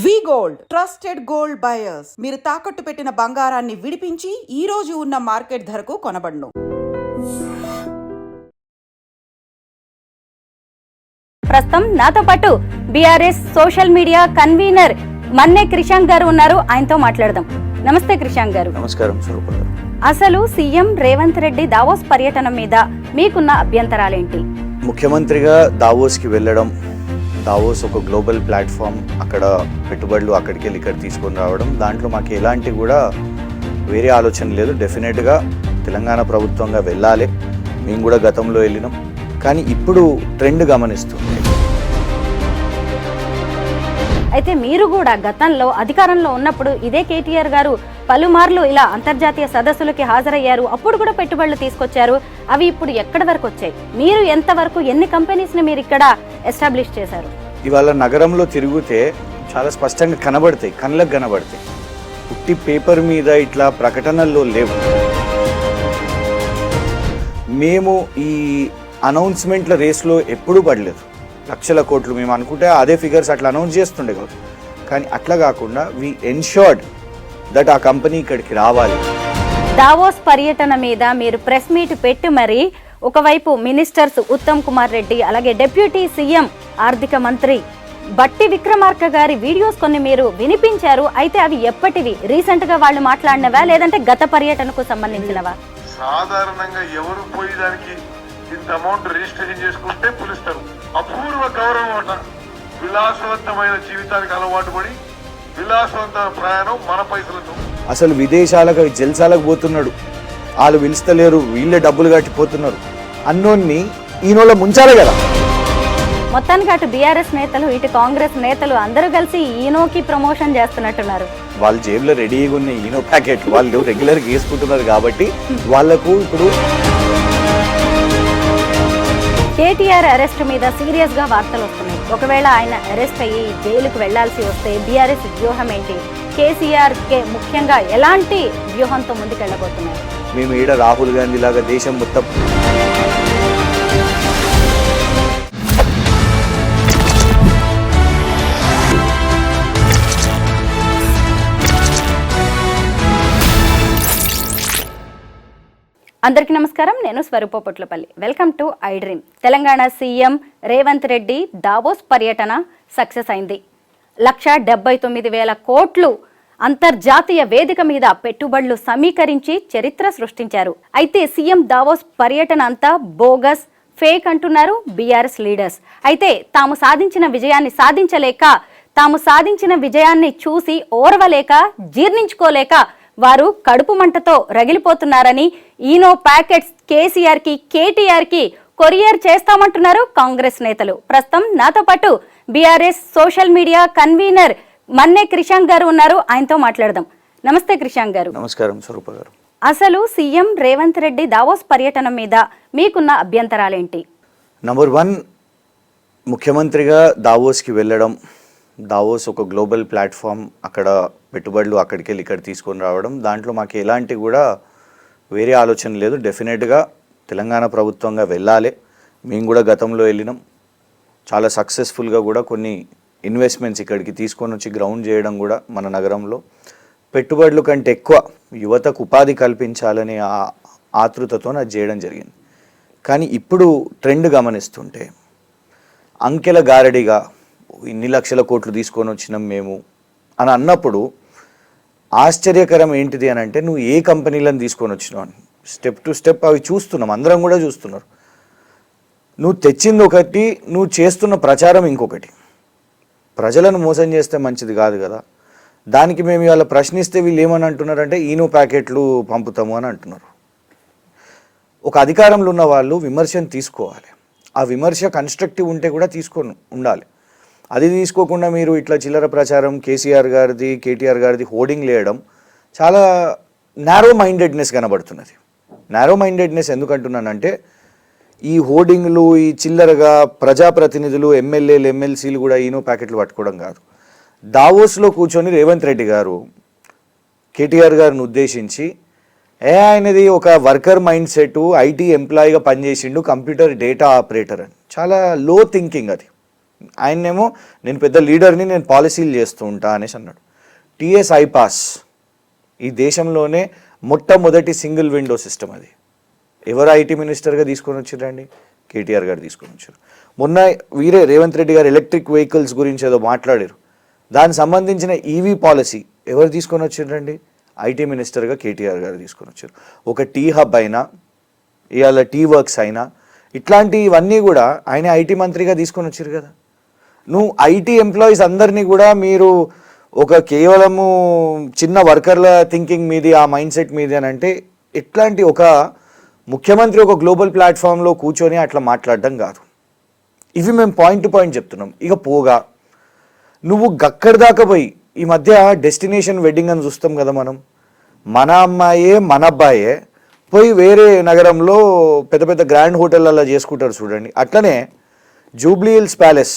వి gold trusted gold buyers. మీరు తాకట్టు పెట్టిన బంగారాన్ని విడిపించి ఈ రోజు ఉన్న మార్కెట్ ధరకు కొనబడును. ప్రస్తుతం నాతో పాటు బీఆర్ఎస్ సోషల్ మీడియా కన్వీనర్ మన్నే క్రిషాంక్ గారు ఉన్నారు. ఆయనతో మాట్లాడదాం. నమస్తే క్రిషాంక్ గారు. నమస్కారం స్వరూప గారు. అసలు సీఎం రేవంత్ రెడ్డి దావోస్ పర్యటన మీద మీకున్న అభ్యంతరాలేంటి? ముఖ్యమంత్రిగా దావోస్కి వెళ్ళడం, దావోస్ ఒక గ్లోబల్ ప్లాట్ఫామ్, అక్కడ పెట్టుబడులు అక్కడికి వెళ్ళి ఇక్కడ తీసుకొని రావడం, దాంట్లో మాకు ఎలాంటి కూడా వేరే ఆలోచన లేదు. డెఫినెట్గా తెలంగాణ ప్రభుత్వంగా వెళ్ళాలి. మేము కూడా గతంలో వెళ్ళినాం. కానీ ఇప్పుడు ట్రెండ్ గమనిస్తుంది. అయితే మీరు కూడా గతంలో అధికారంలో ఉన్నప్పుడు ఇదే కేటీఆర్ గారు పలుమార్లు ఇలా అంతర్జాతీయ సదస్సులకి హాజరయ్యారు. అప్పుడు కూడా పెట్టుబడులు తీసుకొచ్చారు. అవి ఇప్పుడు ఎక్కడి వరకు వచ్చాయి? మీరు ఎంతవరకు ఎన్ని కంపెనీస్ని మీరు ఇక్కడ ఎస్టాబ్లిష్ చేశారు? ఇవాళ నగరంలో తిరిగితే చాలా స్పష్టంగా కనబడతాయి, కళ్ళకు కనబడతాయి. పుట్టి పేపర్ మీద ఇట్లా ప్రకటనల్లో లేవు. మేము ఈ అనౌన్స్మెంట్ల రేస్లో ఎప్పుడూ పడలేదు. లక్షల కోట్లు మేము అనుకుంటే అదే ఫిగర్స్ అట్లా అనౌన్స్ చేస్తుండే కదా. కానీ అట్లా కాకుండా వి ఎన్ష్యూర్డ్ దట్ ఆ కంపెనీ ఇక్కడికి రావాలి. దావోస్ పర్యటన మీద మీరు ప్రెస్ మీట్ పెట్టి మరి ఒకవైపు మినిస్టర్స్ ఉత్తమ్ కుమార్ రెడ్డి, అలాగే డిప్యూటీ సీఎం ఆర్థిక మంత్రి బట్టి విక్రమార్క గారి వీడియోస్ కొన్ని మీరు వినిపించారు. అయితే అవి ఎప్పటివి? రీసెంట్ గా వాళ్ళు మాట్లాడినవా లేదంటే గత పర్యటనకు సంబంధించినవా? సాధారణంగా ఎవరు పోయేదానికి ఇంత అమౌంట్ రిజిస్ట్రేషన్ చేసుకుంటే పిలుస్తారు. అపూర్వ గౌరవం అట. విలాసవంతమైన జీవితానికి అలవాటు పడి విలాసవంతమైన ప్రయాణం మన పైసలతో. అసలు విదేశాలకు జల్సాలకు పోతున్నాడు. వాళ్ళు పిలుస్తలేరు, వీళ్ళే డబ్బులు కట్టిపోతున్నారు. అన్నోన్ని ఈయనోళ్ళ ముంచాలే కదా. మొత్తానికి అటు బీఆర్ఎస్ నేతలు ఇటు కాంగ్రెస్ నేతలు అందరూ కలిసి ఈనోకి ప్రమోషన్ చేస్తున్నట్టున్నారు. వాళ్ళ జేబులో రెడీగా ఉన్న ఈనో ప్యాకెట్లు వాళ్ళు రెగ్యులర్గా వేసుకుంటున్నారు కాబట్టి వాళ్లకు ఇప్పుడు కేటీఆర్ అరెస్ట్ మీద సీరియస్ గా వార్తలు వస్తున్నాయి. ఒకవేళ ఆయన అరెస్ట్ అయ్యి జైలుకు వెళ్లాల్సి వస్తే బీఆర్ఎస్ వ్యూహం ఏంటి? కేసీఆర్ కే ముఖ్యంగా ఎలాంటి వ్యూహంతో ముందుకెళ్లబోతున్నారు? మేము ఈడ రాహుల్ గాంధీ లాగా దేశం మొత్తం అందరికీ నమస్కారం. నేను Swaroopa Potlapalli. Welcome to I dream. Telangana CM Revanth Reddy Davos పర్యటన సక్సెస్ అయింది. 1,79,000 కోట్లు అంతర్జాతీయ వేదిక మీద పెట్టుబడులు సమీకరించి చరిత్ర సృష్టించారు. అయితే సీఎం దావోస్ పర్యటన అంతా బోగస్, ఫేక్ అంటున్నారు బీఆర్ఎస్ లీడర్స్. అయితే తాము సాధించిన విజయాన్ని చూసి ఓర్వలేక, జీర్ణించుకోలేక వారు కడుపు మంటతో రగిలిపోతున్నారని ఈనో ప్యాకెట్స్ కేసీఆర్ కి, కేటీఆర్ కి కొరియర్ చేస్తామంటున్నారు కాంగ్రెస్ నేతలు. ప్రస్తుతం నాతో పాటు బీఆర్ఎస్ సోషల్ మీడియా కన్వీనర్ మన్నే క్రిషాంక్ గారు ఉన్నారు. ఆయనతో మాట్లాడదాం. నమస్తే క్రిషాంక్ గారు. నమస్కారం స్వరూప గారు. అసలు సీఎం రేవంత్ రెడ్డి దావోస్ పర్యటన మీద మీకున్న అభ్యంతరాలేంటి? నంబర్ 1, ముఖ్యమంత్రిగా దావోస్కి వెళ్ళడం, దావోస్ ఒక గ్లోబల్ ప్లాట్ఫామ్, అక్కడ పెట్టుబడులు అక్కడికి వెళ్ళి ఇక్కడ తీసుకొని రావడం, దాంట్లో మాకు ఎలాంటి కూడా వేరే ఆలోచన లేదు. డెఫినెట్గా తెలంగాణ ప్రభుత్వంగా వెళ్ళాలి. మేము కూడా గతంలో వెళ్ళినాం. చాలా సక్సెస్ఫుల్గా కూడా కొన్ని ఇన్వెస్ట్మెంట్స్ ఇక్కడికి తీసుకొని వచ్చి గ్రౌండ్ చేయడం కూడా మన నగరంలో పెట్టుబడుల కంటే ఎక్కువ యువతకు ఉపాధి కల్పించాలనే ఆతృతతో అది చేయడం జరిగింది. కానీ ఇప్పుడు ట్రెండ్ గమనిస్తుంటే అంకెల గారడిగా ఇన్ని లక్షల కోట్లు తీసుకొని వచ్చినాం మేము అని అన్నప్పుడు ఆశ్చర్యకరం ఏంటిది అని అంటే, నువ్వు ఏ కంపెనీలను తీసుకొని వచ్చినావు అని స్టెప్ టు స్టెప్ అవి చూస్తున్నాం, అందరం కూడా చూస్తున్నారు. నువ్వు తెచ్చింది ఒకటి, నువ్వు చేస్తున్న ప్రచారం ఇంకొకటి. ప్రజలను మోసం చేస్తే మంచిది కాదు కదా. దానికి మేము ఇవాళ ప్రశ్నిస్తే వీళ్ళు ఏమని అంటున్నారంటే ఈనో ప్యాకెట్లు పంపుతాము అని అంటున్నారు. ఒక అధికారంలో ఉన్న వాళ్ళు విమర్శను తీసుకోవాలి. ఆ విమర్శ కన్స్ట్రక్టివ్ ఉంటే కూడా తీసుకొని ఉండాలి. అది తీసుకోకుండా మీరు ఇట్లా చిల్లర ప్రచారం, కేసీఆర్ గారిది, కేటీఆర్ గారిది హోర్డింగ్ లేయడం చాలా నారో మైండెడ్నెస్ కనబడుతున్నది. నారో మైండెడ్నెస్ ఎందుకంటున్నానంటే, ఈ హోర్డింగ్లు, ఈ చిల్లరగా ప్రజాప్రతినిధులు, ఎమ్మెల్యేలు, ఎమ్మెల్సీలు కూడా ఈనో ప్యాకెట్లు పట్టుకోవడం కాదు. దావోస్లో కూర్చొని రేవంత్ రెడ్డి గారు కేటీఆర్ గారిని ఉద్దేశించి ఆయనది ఒక వర్కర్ మైండ్ సెట్, ఐటీ ఎంప్లాయీగా పనిచేసిండు, కంప్యూటర్ డేటా ఆపరేటర్ అని. చాలా లో థింకింగ్ అది. ఆయనేమో నేను పెద్ద లీడర్ని, నేను పాలసీలు చేస్తూ ఉంటా అనేసి అన్నాడు. టీఎస్ ఐపాస్ ఈ దేశంలోనే మొట్టమొదటి సింగిల్ విండో సిస్టమ్. అది ఎవరు ఐటీ మినిస్టర్గా తీసుకొని వచ్చారండి? కేటీఆర్ గారు తీసుకొని వచ్చారు. మొన్న వీరే రేవంత్ రెడ్డి గారు ఎలక్ట్రిక్ వెహికల్స్ గురించి ఏదో మాట్లాడారు. దానికి సంబంధించిన ఈవీ పాలసీ ఎవరు తీసుకొని వచ్చారండి? ఐటీ మినిస్టర్గా కేటీఆర్ గారు తీసుకొని వచ్చారు. ఒక టీ హబ్ అయినా, ఇవాళ టీ వర్క్స్ అయినా, ఇట్లాంటివన్నీ కూడా ఆయన ఐటీ మంత్రిగా తీసుకొని వచ్చారు కదా. నువ్వు ఐటీ ఎంప్లాయీస్ అందరినీ కూడా మీరు ఒక కేవలము చిన్న వర్కర్ల థింకింగ్ మీది, ఆ మైండ్ సెట్ మీది అని అంటే ఇట్లాంటి ఒక ముఖ్యమంత్రి ఒక గ్లోబల్ ప్లాట్ఫామ్లో కూర్చొని అట్లా మాట్లాడడం కాదు. ఇవి మేము పాయింట్ టు పాయింట్ చెప్తున్నాం. ఇక పోగా నువ్వు గక్కడి దాకా పోయి, ఈ మధ్య డెస్టినేషన్ వెడ్డింగ్ అని చూస్తాం కదా మనం, మన అమ్మాయే మన అబ్బాయే పోయి వేరే నగరంలో పెద్ద పెద్ద గ్రాండ్ హోటళ్ళల్లో చేసుకుంటారు చూడండి. అట్లనే Jubilee hills palace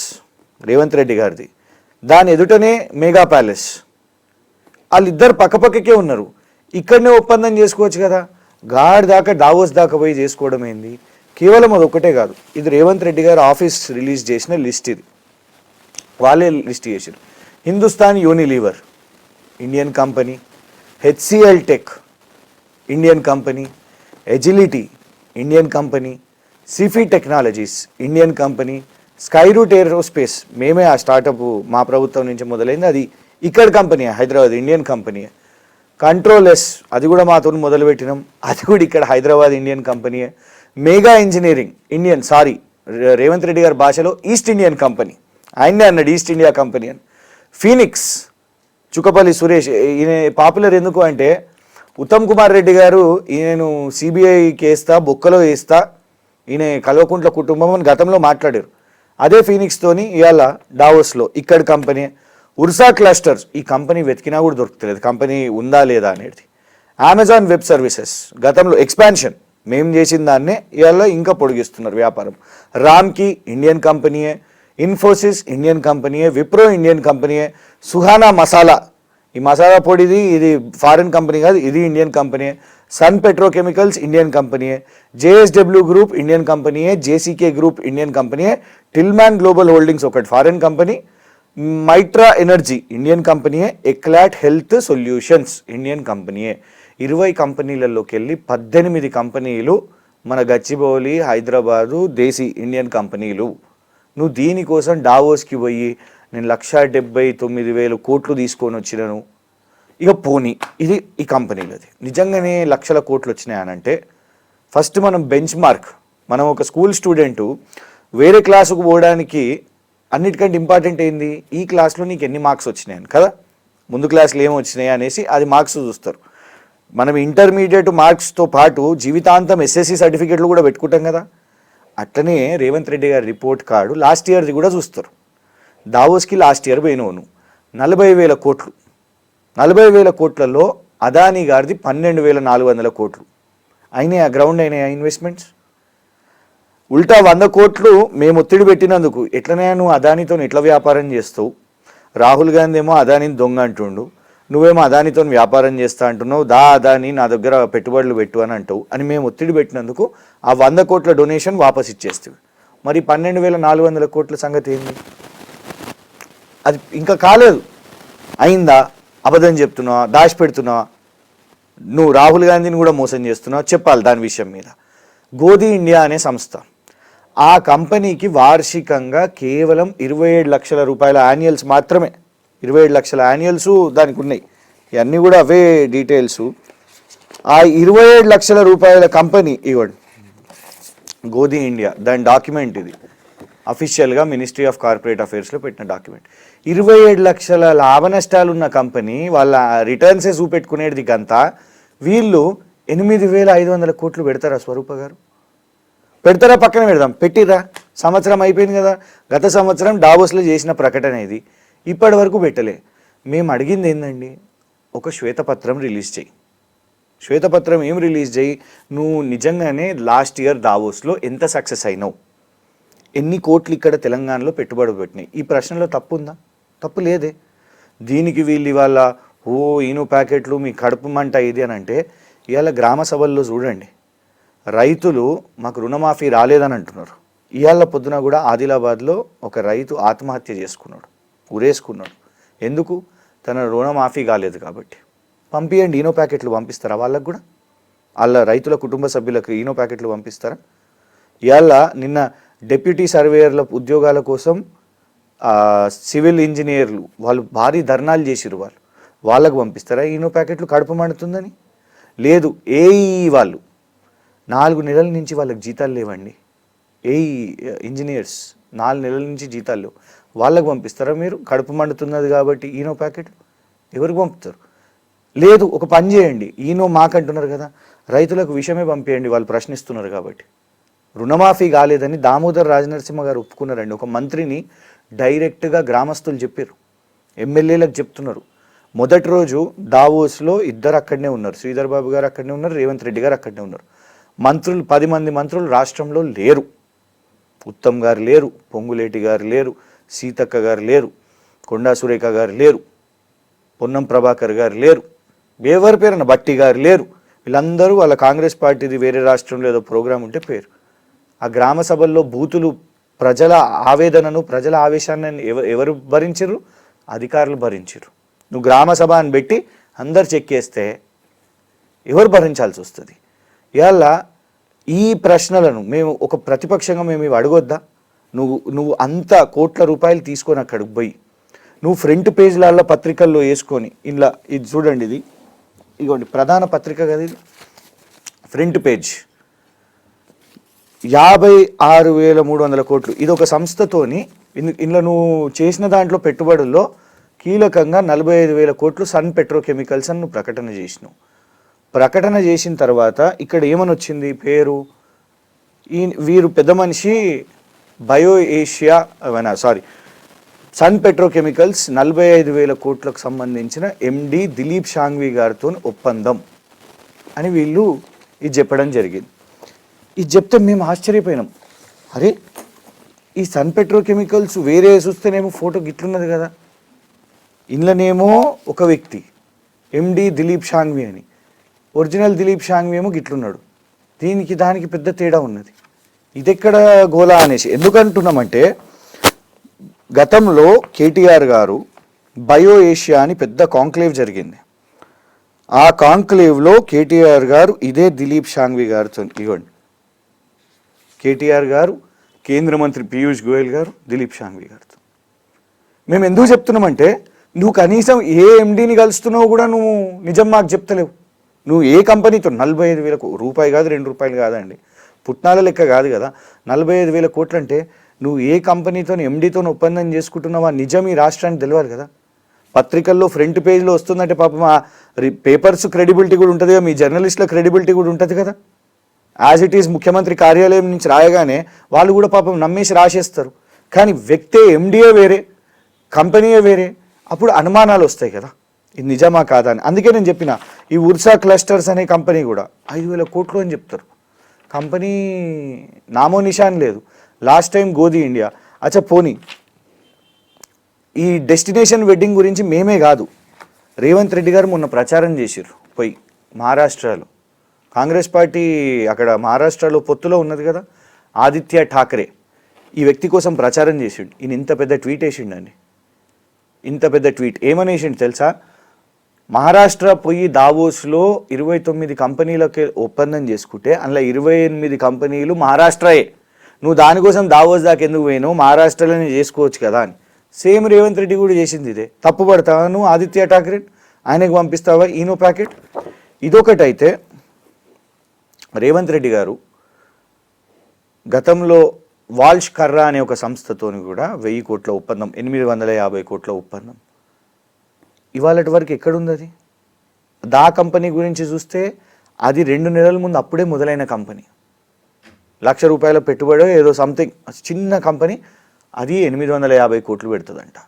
Revanth Reddy గారిది, దాని ఎదుటనే మెగా ప్యాలెస్, వాళ్ళిద్దరు పక్కపక్కకే ఉన్నారు. ఇక్కడనే ఒప్పందం చేసుకోవచ్చు కదా. గాడ్ దాకా డావోస్ దాకా పోయి చేసుకోవడం ఏంది? కేవలం అది ఒక్కటే కాదు, ఇది రేవంత్ రెడ్డి గారు ఆఫీస్ రిలీజ్ చేసిన లిస్ట్. ఇది వాళ్ళే లిస్ట్ చేశారు. Hindustan Unilever Indian company, HCL Tech Indian company, Agility Indian company, Sify Technologies Indian company, Skyroot Aerospace మేమే ఆ స్టార్టప్ మా ప్రభుత్వం నుంచి మొదలైంది, అది ఇక్కడ company, Hyderabad Indian company. ControlS అది కూడా మాతో మొదలుపెట్టినాం, అది కూడా ఇక్కడ హైదరాబాద్ ఇండియన్ కంపెనీయే. Mega Engineering Indian, Revanth Reddy గారి భాషలో ఈస్ట్ ఇండియన్ కంపెనీ, ఆయన్నే అన్నాడు ఈస్ట్ ఇండియా కంపెనీ అని. ఫీనిక్స్ చుక్కపల్లి సురేష్, ఈయన పాపులర్ ఎందుకు అంటే ఉత్తమ్ కుమార్ రెడ్డి గారు ఈయనను సిబిఐకి వేస్తా, బొక్కలో వేస్తా, ఈయన కల్వకుంట్ల కుటుంబం అని గతంలో మాట్లాడారు. అదే ఫీనిక్స్తోని ఇవాళ డావోస్లో ఇక్కడ కంపెనీ. ఉర్సా క్లస్టర్స్, ఈ కంపెనీ వెతికినా కూడా దొరుకుతలేదు, కంపెనీ ఉందా లేదా అనేది. అమెజాన్ వెబ్ సర్వీసెస్ గతంలో ఎక్స్పాన్షన్ మేము చేసిన దాన్నే ఇవాళ ఇంకా పొడిగిస్తున్నారు వ్యాపారం. రామ్కి ఇండియన్ కంపెనీయే, ఇన్ఫోసిస్ ఇండియన్ కంపెనీయే, విప్రో ఇండియన్ కంపెనీయే, సుహానా మసాలా ఈ మసాలా పొడిది ఇది ఫారిన్ కంపెనీ కాదు, ఇది ఇండియన్ కంపెనీయే. సన్ పెట్రోకెమికల్స్ ఇండియన్ కంపెనీయే, జేఎస్డబ్ల్యూ గ్రూప్ ఇండియన్ కంపెనీయే, జేసీకే గ్రూప్ ఇండియన్ కంపెనీయే, టిల్మ్యాన్ గ్లోబల్ హోల్డింగ్స్ ఒకటి ఫారిన్ కంపెనీ, మైట్రా ఎనర్జీ ఇండియన్ కంపెనీయే, ఎక్లాట్ హెల్త్ సొల్యూషన్స్ ఇండియన్ కంపెనీయే. 20 కంపెనీలలోకి వెళ్ళి 18 కంపెనీలు మన గచ్చిబౌలి, హైదరాబాదు, దేశీ ఇండియన్ కంపెనీలు. నువ్వు దీనికోసం డావోస్కి పోయి నేను 1,79,000 కోట్లు తీసుకొని వచ్చినాను. ఇక పోనీ ఇది ఈ కంపెనీలది నిజంగానే లక్షల కోట్లు వచ్చినాయనంటే, ఫస్ట్ మనం బెంచ్ మార్క్, మనం ఒక స్కూల్ స్టూడెంటు వేరే క్లాసుకు పోవడానికి అన్నిటికంటే ఇంపార్టెంట్ ఏంది, ఈ క్లాస్లో నీకు ఎన్ని మార్క్స్ వచ్చినాయని కదా, ముందు క్లాసులు ఏమి వచ్చినాయి అనేసి అది మార్క్స్ చూస్తారు. మనం ఇంటర్మీడియట్ మార్క్స్తో పాటు జీవితాంతం ఎస్ఎస్సి సర్టిఫికేట్లు కూడా పెట్టుకుంటాం కదా. అట్లనే రేవంత్ రెడ్డి గారి రిపోర్ట్ కార్డు లాస్ట్ ఇయర్ది కూడా చూస్తారు. దావోస్కి లాస్ట్ ఇయర్ పోయినవును 40,000 కోట్లు, 40,000 కోట్లలో అదానీ గారిది 12,400 కోట్లు అయినాయి. ఆ గ్రౌండ్ అయినాయి ఆ ఇన్వెస్ట్మెంట్స్. ఉల్టా 100 కోట్లు మేము ఒత్తిడి పెట్టినందుకు, ఎట్లనే నువ్వు అదానితో ఎట్లా వ్యాపారం చేస్తావు, రాహుల్ గాంధీ ఏమో అదానిని దొంగ అంటుండు, నువ్వేమో అదానితో వ్యాపారం చేస్తా అంటున్నావు, అదాని నా దగ్గర పెట్టుబడులు పెట్టు అని అంటావు అని మేము ఒత్తిడి పెట్టినందుకు ఆ 100 కోట్ల డొనేషన్ వాపస్ ఇచ్చేస్తావు. మరి 12,400 కోట్ల సంగతి ఏంది? అది ఇంకా కాలేదు, అయిందా? అబద్ధం చెప్తున్నావా, దాచిపెడుతున్నావా, నువ్వు రాహుల్ గాంధీని కూడా మోసం చేస్తున్నావు, చెప్పాలి దాని విషయం మీద. గోధి ఇండియా అనే సంస్థ, ఆ కంపెనీకి వార్షికంగా కేవలం 27 లక్షల రూపాయల యాన్యువల్స్ మాత్రమే, 27 లక్షల యాన్యువల్స్ దానికి ఉన్నాయి. ఇవన్నీ కూడా అవే డీటెయిల్స్. ఆ 27 లక్షల రూపాయల కంపెనీ ఇవ్వండి గోధి ఇండియా, దాని డాక్యుమెంట్ ఇది అఫీషియల్గా మినిస్ట్రీ ఆఫ్ కార్పొరేట్ అఫైర్స్లో పెట్టిన డాక్యుమెంట్. 27 లక్షల లాభ నష్టాలు ఉన్న కంపెనీ వాళ్ళ రిటర్న్సే చూపెట్టుకునేది కంతా, వీళ్ళు 8,500 కోట్లు పెడతారా స్వరూప గారు? పెడతారా? పక్కన పెడదాం, పెట్టిరా, సంవత్సరం అయిపోయింది కదా. గత సంవత్సరం డావోస్లో చేసిన ప్రకటన ఇది, ఇప్పటి వరకు పెట్టలే. మేము అడిగింది ఏందండి, ఒక శ్వేతపత్రం రిలీజ్ చేయి. శ్వేతపత్రం ఏం రిలీజ్ చేయి, నువ్వు నిజంగానే లాస్ట్ ఇయర్ దావోస్లో ఎంత సక్సెస్ అయినావు, ఎన్ని కోట్లు ఇక్కడ తెలంగాణలో పెట్టుబడి పెట్టినాయి, ఈ ప్రశ్నలో తప్పు ఉందా? తప్పు లేదే. దీనికి వీళ్ళు ఇవాళ ఈను ప్యాకెట్లు మీ కడుపు మంట ఇది అని అంటే, ఇవాళ గ్రామ సభల్లో చూడండి, రైతులు మాకు రుణమాఫీ రాలేదని అంటున్నారు. ఇవాళ పొద్దున కూడా ఆదిలాబాద్లో ఒక రైతు ఆత్మహత్య చేసుకున్నాడు, ఉరేసుకున్నాడు. ఎందుకు? తన రుణమాఫీ కాలేదు కాబట్టి. పంపియండి, ఈనో ప్యాకెట్లు పంపిస్తారా వాళ్ళకు కూడా? వాళ్ళ రైతుల కుటుంబ సభ్యులకు ఈనో ప్యాకెట్లు పంపిస్తారా? ఇవాళ నిన్న డెప్యూటీ సర్వేయర్ల ఉద్యోగాల కోసం సివిల్ ఇంజనీర్లు వాళ్ళు భారీ ధర్నాలు చేసిరు, వాళ్ళకు పంపిస్తారా ఈనో ప్యాకెట్లు? కడుపు మండుతుందని. లేదు, ఏఈ వాళ్ళు 4 నెలల నుంచి వాళ్ళకి జీతాలు లేవండి. ఏఈ ఇంజనీర్స్ 4 నెలల నుంచి జీతాలు లేవు, వాళ్ళకు పంపిస్తారా మీరు? కడుపు మండుతున్నది కాబట్టి ఈనో ప్యాకెట్లు ఎవరికి పంపుతారు? లేదు, ఒక పని చేయండి, ఈనో మాకంటున్నారు కదా, రైతులకు విషయమే పంపేయండి, వాళ్ళు ప్రశ్నిస్తున్నారు కాబట్టి. రుణమాఫీ కాలేదని దామోదర్ రాజనరసింహ గారు ఒప్పుకున్నారండి. ఒక మంత్రిని డైరెక్ట్గా గ్రామస్తులు చెప్పారు, ఎమ్మెల్యేలకు చెప్తున్నారు. మొదటి రోజు దావోస్లో ఇద్దరు అక్కడనే ఉన్నారు, శ్రీధర్ బాబు గారు అక్కడనే ఉన్నారు, రేవంత్ రెడ్డి గారు అక్కడనే ఉన్నారు. మంత్రులు 10 మంది మంత్రులు రాష్ట్రంలో లేరు. ఉత్తమ్ గారు లేరు, పొంగులేటి గారు లేరు, సీతక్క గారు లేరు, కొండా సురేఖ గారు లేరు, పొన్నం ప్రభాకర్ గారు లేరు, ఎవరి పేరున బట్టి గారు లేరు. వీళ్ళందరూ వాళ్ళ కాంగ్రెస్ పార్టీది వేరే రాష్ట్రంలో ఏదో ప్రోగ్రాం ఉంటే పేరు. ఆ గ్రామ సభల్లో బూతులు, ప్రజల ఆవేదనను, ప్రజల ఆవేశాన్ని ఎవరు భరించరు? అధికారులు భరించరు. నువ్వు గ్రామ సభ అని పెట్టి అందరు చెక్కేస్తే ఎవరు భరించాల్సి వస్తుంది? ఇవాళ ఈ ప్రశ్నలను మేము ఒక ప్రతిపక్షంగా మేము ఇవి అడగొద్దా? నువ్వు అంత కోట్ల రూపాయలు తీసుకొని అక్కడికి పోయి నువ్వు ఫ్రంట్ పేజ్లలో పత్రికల్లో వేసుకొని ఇలా ఇది చూడండి, ఇదిగోండి ప్రధాన పత్రిక కదా ఇది, ఫ్రంట్ పేజ్ 56,300 కోట్లు. ఇది ఒక సంస్థతోని ఇందులో నువ్వు చేసిన దాంట్లో పెట్టుబడుల్లో కీలకంగా 45,000 కోట్లు సన్ పెట్రోకెమికల్స్ అని నువ్వు ప్రకటన చేసినావు. ప్రకటన చేసిన తర్వాత ఇక్కడ ఏమని వచ్చింది పేరు? వీరు పెద్ద మనిషి బయో ఏషియా సన్ పెట్రోకెమికల్స్ 45,000 కోట్లకు సంబంధించిన ఎండి దిలీప్ షాంఘ్వి గారితో ఒప్పందం అని వీళ్ళు ఇది చెప్పడం జరిగింది. ఇది చెప్తే మేము ఆశ్చర్యపోయినాం. అరే, ఈ సన్ పెట్రోకెమికల్స్ వేరే చూస్తేనేమో ఫోటో గిట్లున్నది కదా, ఇందులోనేమో ఒక వ్యక్తి ఎండి దిలీప్ షాంఘ్వి అని, ఒరిజినల్ దిలీప్ షాంఘ్వి ఏమో గిట్లున్నాడు. దానికి పెద్ద తేడా ఉన్నది. ఇదెక్కడ గోలా అనేసి ఎందుకంటున్నామంటే, గతంలో కేటీఆర్ గారు బయో ఏషియా అని పెద్ద కాంక్లేవ్ జరిగింది. ఆ కాంక్లేవ్లో కేటీఆర్ గారు ఇదే దిలీప్ షాంఘ్వి గారితో, ఇవ్వండి కేటీఆర్ గారు, కేంద్ర మంత్రి పీయూష్ గోయల్ గారు, దిలీప్ షాంఘ్వి గారితో. మేము ఎందుకు చెప్తున్నామంటే, నువ్వు కనీసం ఏ ఎండీని కలుస్తున్నావు కూడా నువ్వు నిజం మాకు చెప్తలేవు. నువ్వు ఏ కంపెనీతో 45,000 రూపాయి కాదు, 2 రూపాయలు కాదండి, పుట్నాల లెక్క కాదు కదా, 45,000 కోట్లు అంటే నువ్వు ఏ కంపెనీతో ఎండీతో ఒప్పందం చేసుకుంటున్నావా నిజం ఈ రాష్ట్రానికి తెలియాలి కదా. పత్రికల్లో ఫ్రంట్ పేజ్లో వస్తుందంటే పాపం ఆ పేపర్స్ క్రెడిబిలిటీ కూడా ఉంటుంది కదా, మీ జర్నలిస్టుల క్రెడిబిలిటీ కూడా ఉంటుంది కదా. యాజ్ ఇట్ ఈజ్ ముఖ్యమంత్రి కార్యాలయం నుంచి రాయగానే వాళ్ళు కూడా పాపం నమ్మేసి రాసేస్తారు. కానీ వ్యక్తే ఎండీఏ వేరే, కంపెనీయే వేరే, అప్పుడు అనుమానాలు వస్తాయి కదా, ఇది నిజమా కాదా అని. అందుకే నేను చెప్పిన ఈ ఉర్సా క్లస్టర్స్ అనే కంపెనీ కూడా 5,000 కోట్లు అని చెప్తారు. కంపెనీ నామో నిషాన్ లేదు. లాస్ట్ టైం గోధి ఇండియా, అచ్చా పోనీ ఈ డెస్టినేషన్ వెడ్డింగ్ గురించి మేమే కాదు, రేవంత్ రెడ్డి గారు మొన్న ప్రచారం చేసిర్రు పోయి మహారాష్ట్రలో. కాంగ్రెస్ పార్టీ అక్కడ మహారాష్ట్రలో పొత్తులో ఉన్నది కదా, ఆదిత్య ఠాకరే ఈ వ్యక్తి కోసం ప్రచారం చేసిండు. ఈయన ఇంత పెద్ద ట్వీట్ వేసిండండి, ఇంత పెద్ద ట్వీట్ ఏమనేసిండు తెలుసా? మహారాష్ట్ర పోయి దావోస్లో 29 కంపెనీలకి ఒప్పందం చేసుకుంటే అందులో 28 కంపెనీలు మహారాష్ట్రయే. నువ్వు దానికోసం దావోస్ దాకా ఎందుకు పోయినావు, మహారాష్ట్రలోనే చేసుకోవచ్చు కదా అని. సేమ్ రేవంత్ రెడ్డి కూడా చేసింది ఇదే. తప్పు పడతావా నువ్వు ఆదిత్య ఠాకరే? ఆయనకు పంపిస్తావా ఈనో ప్యాకెట్? ఇదొకటైతే రేవంత్ రెడ్డి గారు గతంలో వాల్ష్ కర్రా అనే ఒక సంస్థతోని కూడా 1000 కోట్ల ఒప్పందం, 850 కోట్ల ఒప్పందం. ఇవాళటి వరకు ఎక్కడుంది అది? దా కంపెనీ గురించి చూస్తే అది 2 నెలల ముందు అప్పుడే మొదలైన కంపెనీ, ₹1,00,000 పెట్టుబడి ఏదో సంథింగ్ చిన్న కంపెనీ, అది 850 కోట్లు పెడుతుందంట.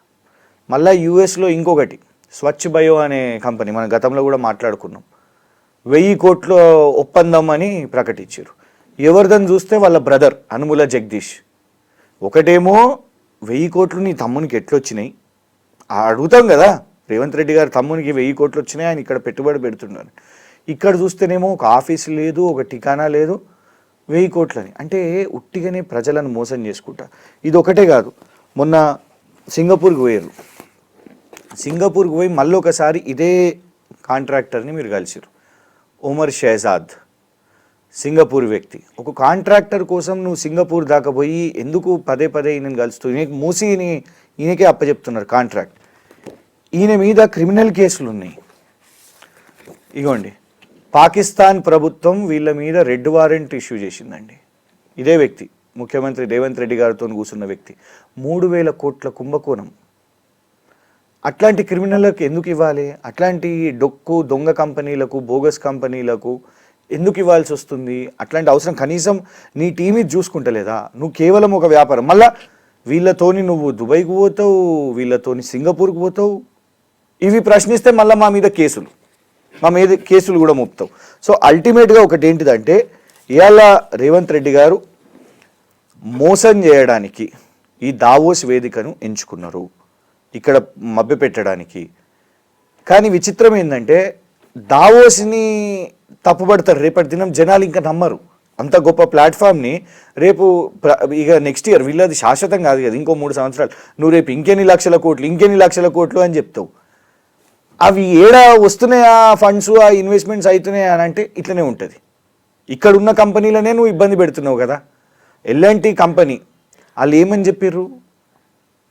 మళ్ళీ యూఎస్లో ఇంకొకటి స్వచ్ఛ బయో అనే కంపెనీ, మనం గతంలో కూడా మాట్లాడుకున్నాం, 1000 కోట్ల ఒప్పందం అని ప్రకటించారు. ఎవరిదని చూస్తే వాళ్ళ బ్రదర్ అనుముల జగదీష్. ఒకటేమో 1000 కోట్లు నీ తమ్మునికి ఎట్లొచ్చినాయి అడుగుతాం కదా, రేవంత్ రెడ్డి గారు తమ్మునికి 1000 కోట్లు వచ్చినాయి, ఆయన ఇక్కడ పెట్టుబడి పెడుతున్నారు. ఇక్కడ చూస్తేనేమో ఒక ఆఫీస్ లేదు, ఒక ఠికానా లేదు, 1000 కోట్లని. అంటే ఉట్టిగానే ప్రజలను మోసం చేసుకుంటా. ఇది ఒకటే కాదు, మొన్న సింగపూర్కి పోయారు. సింగపూర్కి పోయి మళ్ళీ ఒకసారి ఇదే కాంట్రాక్టర్ని మీరు కలిసిరు, ఒమర్ షహజాద్, సింగపూర్ వ్యక్తి. ఒక కాంట్రాక్టర్ కోసం నువ్వు సింగపూర్ దాకా పోయి ఎందుకు పదే పదే ఈయనని కలుస్తూ మూసిని ఈయనకే అప్పచెప్తున్నారు కాంట్రాక్ట్. ఈయన మీద క్రిమినల్ కేసులు ఉన్నాయి. ఇగోండి, పాకిస్తాన్ ప్రభుత్వం వీళ్ళ మీద రెడ్ వారెంట్ ఇష్యూ చేసిందండి. ఇదే వ్యక్తి, ముఖ్యమంత్రి రేవంత్ రెడ్డి గారితో కూర్చున్న వ్యక్తి. 3000 కోట్ల కుంభకోణం. అట్లాంటి క్రిమినల్లకు ఎందుకు ఇవ్వాలి? అట్లాంటి దొంగ కంపెనీలకు, బోగస్ కంపెనీలకు ఎందుకు ఇవ్వాల్సి వస్తుంది? అట్లాంటి అవసరం కనీసం నీ టీం ఇది చూసుకుంటలేదా? నువ్వు కేవలం ఒక వ్యాపారం, మళ్ళా వీళ్ళతోని నువ్వు దుబాయ్కి పోతావు, వీళ్ళతోని సింగపూర్కి పోతావు. ఇవి ప్రశ్నిస్తే మళ్ళీ మా మీద కేసులు కూడా మోపుతావు. సో అల్టిమేట్గా ఒకటి ఏంటిదంటే, ఇవాళ రేవంత్ రెడ్డి గారు మోసం చేయడానికి ఈ దావోస్ వేదికను ఎంచుకున్నారు, ఇక్కడ మభ్యపెట్టడానికి. కానీ విచిత్రం ఏంటంటే, దావోస్ని తప్పుపడతారు. రేపటి దినం జనాలు ఇంకా నమ్మరు. అంత గొప్ప ప్లాట్ఫామ్ని రేపు ఇక నెక్స్ట్ ఇయర్ వీళ్ళది శాశ్వతం కాదు కదా, ఇంకో 3 సంవత్సరాలు నువ్వు రేపు ఇంకెన్ని లక్షల కోట్లు అని చెప్తావు. అవి ఏడా వస్తున్నాయా ఫండ్స్, ఆ ఇన్వెస్ట్మెంట్స్ అవుతున్నాయా అని అంటే ఇట్లనే ఉంటుంది. ఇక్కడ ఉన్న కంపెనీలనే నువ్వు ఇబ్బంది పెడుతున్నావు కదా. L&T కంపెనీ వాళ్ళు ఏమని చెప్పారు?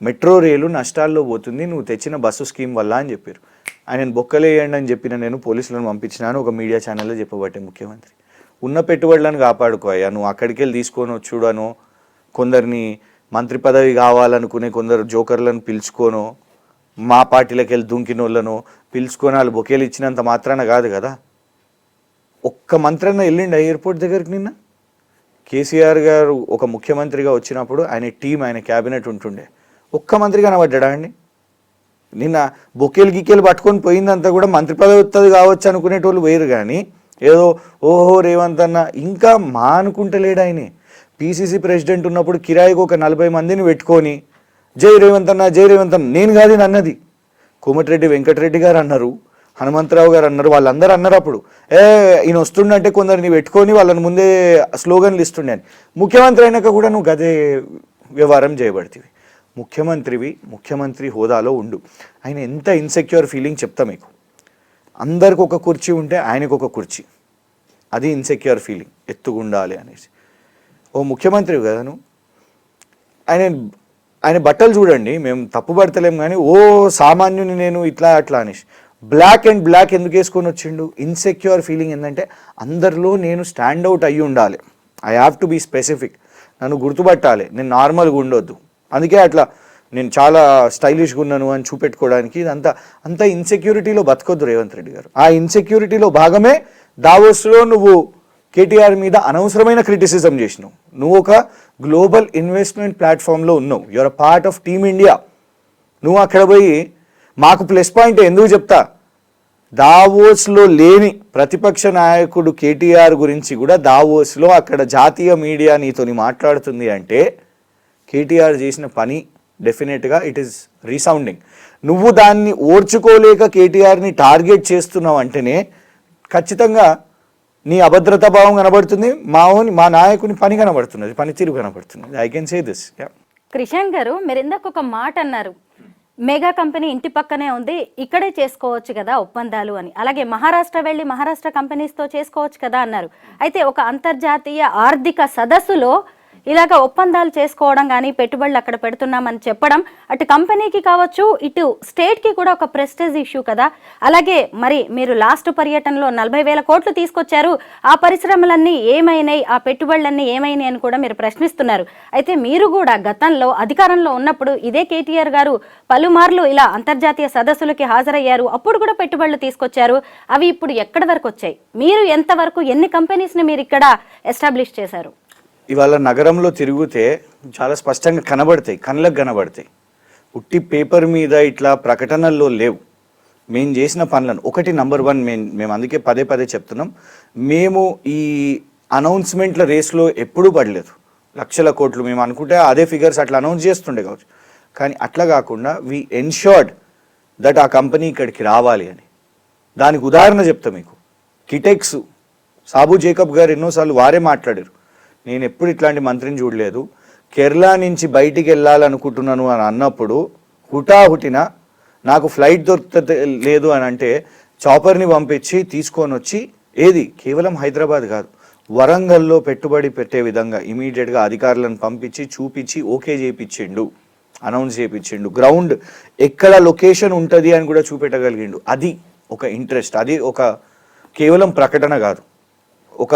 మెట్రో రైలు నష్టాల్లో పోతుంది నువ్వు తెచ్చిన బస్సు స్కీమ్ వల్ల అని చెప్పారు. ఆయన బొక్కలేయండి అని చెప్పిన నేను పోలీసులను పంపించినాను ఒక మీడియా ఛానల్లో చెప్పబట్టే ముఖ్యమంత్రి. ఉన్న పెట్టుబడులను కాపాడుకోయా, నువ్వు అక్కడికి వెళ్ళి తీసుకొని వచ్చుడనో, కొందరిని మంత్రి పదవి కావాలనుకునే కొందరు జోకర్లను పిలుచుకోనో, మా పార్టీలకు వెళ్ళి దుంకినోళ్ళను పిలుచుకొని వాళ్ళు బొకేలు ఇచ్చినంత మాత్రాన కాదు కదా. ఒక్క మంత్రి అన్న వెళ్ళిండి ఎయిర్పోర్ట్ దగ్గరికి. నిన్న కేసీఆర్ గారు ఒక ముఖ్యమంత్రిగా వచ్చినప్పుడు ఆయన టీం, ఆయన క్యాబినెట్ ఉంటుండే, ఒక్క మంత్రి కనబడ్డా అండి? నిన్న బొకేలు పట్టుకొని పోయిందంతా కూడా మంత్రి పదవి వస్తుంది కావచ్చు అనుకునేటోళ్ళు వేరు. కానీ ఏదో ఓహో రేవంత్ అన్న ఇంకా మా అనుకుంటలేడు. ఆయనే PCC ప్రెసిడెంట్ ఉన్నప్పుడు కిరాయికి ఒక 40 మందిని పెట్టుకొని జై రేవంత్ అన్న నేను కాదు అన్నది. కోమటిరెడ్డి వెంకటరెడ్డి గారు అన్నారు, హనుమంతరావు గారు అన్నారు, వాళ్ళందరూ అన్నారు. అప్పుడు ఈయన వస్తుండంటే కొందరిని పెట్టుకొని వాళ్ళని ముందే స్లోగన్లు ఇస్తుండే అని. ముఖ్యమంత్రి అయినాక కూడా నువ్వు గదే వ్యవహారం చేయబడుతుంది. ముఖ్యమంత్రి హోదాలో ఉండు. ఆయన ఎంత ఇన్సెక్యూర్ ఫీలింగ్ చెప్తా మీకు. అందరికి ఒక కుర్చీ ఉంటే ఆయనకు ఒక కుర్చీ, అది ఇన్సెక్యూర్ ఫీలింగ్, ఎత్తుగుండాలి అనేసి. ఓ ముఖ్యమంత్రి కదా నువ్వు. ఆయన బట్టలు చూడండి, మేము తప్పు పడతలేం కానీ ఓ సామాన్యుని నేను ఇట్లా అట్లా అనేసి బ్లాక్ ఎందుకు వేసుకొని వచ్చిండు? ఇన్సెక్యూర్ ఫీలింగ్ ఏంటంటే అందరిలో నేను స్టాండ్ అవుట్ అయ్యి ఉండాలి. I have to be specific, నన్ను గుర్తుపట్టాలి, నేను నార్మల్గా ఉండొద్దు. అందుకే అట్లా నేను చాలా స్టైలిష్గా ఉన్నాను అని చూపెట్టుకోవడానికి. అంత ఇన్సెక్యూరిటీలో బతకొద్దు రేవంత్ రెడ్డి గారు. ఆ ఇన్సెక్యూరిటీలో భాగమే దావోస్లో నువ్వు కేటీఆర్ మీద అనవసరమైన క్రిటిసిజం చేసినావు. నువ్వు ఒక గ్లోబల్ ఇన్వెస్ట్మెంట్ ప్లాట్ఫామ్లో ఉన్నావు, your a part of team India. నువ్వు అక్కడ పోయి మాకు ప్లస్ పాయింట్ ఎందుకు చెప్తా, దావోస్లో లేని ప్రతిపక్ష నాయకుడు కేటీఆర్ గురించి కూడా దావోస్లో అక్కడ జాతీయ మీడియా నీతోని మాట్లాడుతుంది అంటే కేటీఆర్ చేసిన పని డెఫినెట్గా ఇట్ ఈస్ రీసౌండింగ్. నువ్వు దాన్ని ఓర్చుకోలేక కేటీఆర్ని టార్గెట్ చేస్తున్నావు అంటేనే ఖచ్చితంగా నీ అభద్రతా భావం కనబడుతుంది, మా నాయకుని పని కనబడుతున్నది, పనితీరు కనబడుతున్నది. I can say this. Krishank గారు, మీరు ఇందాక ఒక మాట అన్నారు, మెగా కంపెనీ ఇంటి పక్కనే ఉంది, ఇక్కడే చేసుకోవచ్చు కదా ఒప్పందాలు అని. అలాగే మహారాష్ట్ర వెళ్ళి మహారాష్ట్ర కంపెనీస్తో చేసుకోవచ్చు కదా అన్నారు. అయితే ఒక అంతర్జాతీయ ఆర్థిక సదస్సులో ఇలాగ ఒప్పందాలు చేసుకోవడం కానీ పెట్టుబడులు అక్కడ పెడుతున్నామని చెప్పడం అటు కంపెనీకి కావచ్చు, ఇటు స్టేట్కి కూడా ఒక ప్రెస్టేజ్ ఇష్యూ కదా. అలాగే మరి మీరు లాస్ట్ పర్యటనలో 40,000 కోట్లు తీసుకొచ్చారు, ఆ పరిశ్రమలన్నీ ఏమైనాయి, ఆ పెట్టుబడులన్నీ ఏమైనాయి అని కూడా మీరు ప్రశ్నిస్తున్నారు. అయితే మీరు కూడా గతంలో అధికారంలో ఉన్నప్పుడు ఇదే కేటీఆర్ గారు పలుమార్లు ఇలా అంతర్జాతీయ సదస్సులకి హాజరయ్యారు, అప్పుడు కూడా పెట్టుబడులు తీసుకొచ్చారు. అవి ఇప్పుడు ఎక్కడి వరకు వచ్చాయి? మీరు ఎంతవరకు ఎన్ని కంపెనీస్ని మీరు ఇక్కడ ఎస్టాబ్లిష్ చేశారు? ఇవాళ నగరంలో తిరిగితే చాలా స్పష్టంగా కనబడతాయి, కళ్ళకు కనబడతాయి. ఉట్టి పేపర్ మీద ఇట్లా ప్రకటనల్లో లేవు. మేము చేసిన పనులను ఒకటి నంబర్ 1 మేము అందుకే పదే చెప్తున్నాం, మేము ఈ అనౌన్స్మెంట్ల రేస్లో ఎప్పుడూ పడలేదు. లక్షల కోట్లు మేము అనుకుంటే అదే ఫిగర్స్ అట్లా అనౌన్స్ చేస్తుండే కావచ్చు, కానీ అట్లా కాకుండా వీ ఎన్ష్యూర్డ్ దట్ ఆ కంపెనీ ఇక్కడికి రావాలి అని. దానికి ఉదాహరణ చెప్తా మీకు. కిటెక్స్, సాబు జేకబ్ గారు ఎన్నోసార్లు వారే మాట్లాడారు, నేను ఎప్పుడు ఇట్లాంటి మంత్రిని చూడలేదు. కేరళ నుంచి బయటికి వెళ్ళాలనుకుంటున్నాను అని అన్నప్పుడు హుటాహుటిన నాకు ఫ్లైట్ దొరుకుతుంది లేదు అని అంటే చాపర్ని పంపించి తీసుకొని వచ్చి ఏది కేవలం హైదరాబాద్ కాదు వరంగల్లో పెట్టుబడి పెట్టే విధంగా ఇమీడియట్గా అధికారులను పంపించి చూపించి ఓకే చేయించిండు, అనౌన్స్ చేయించిండు. గ్రౌండ్ ఎక్కడ లొకేషన్ ఉంటుంది అని కూడా చూపెట్టగలిగిండు. అది ఒక ఇంట్రెస్ట్, అది ఒక కేవలం ప్రకటన కాదు. ఒక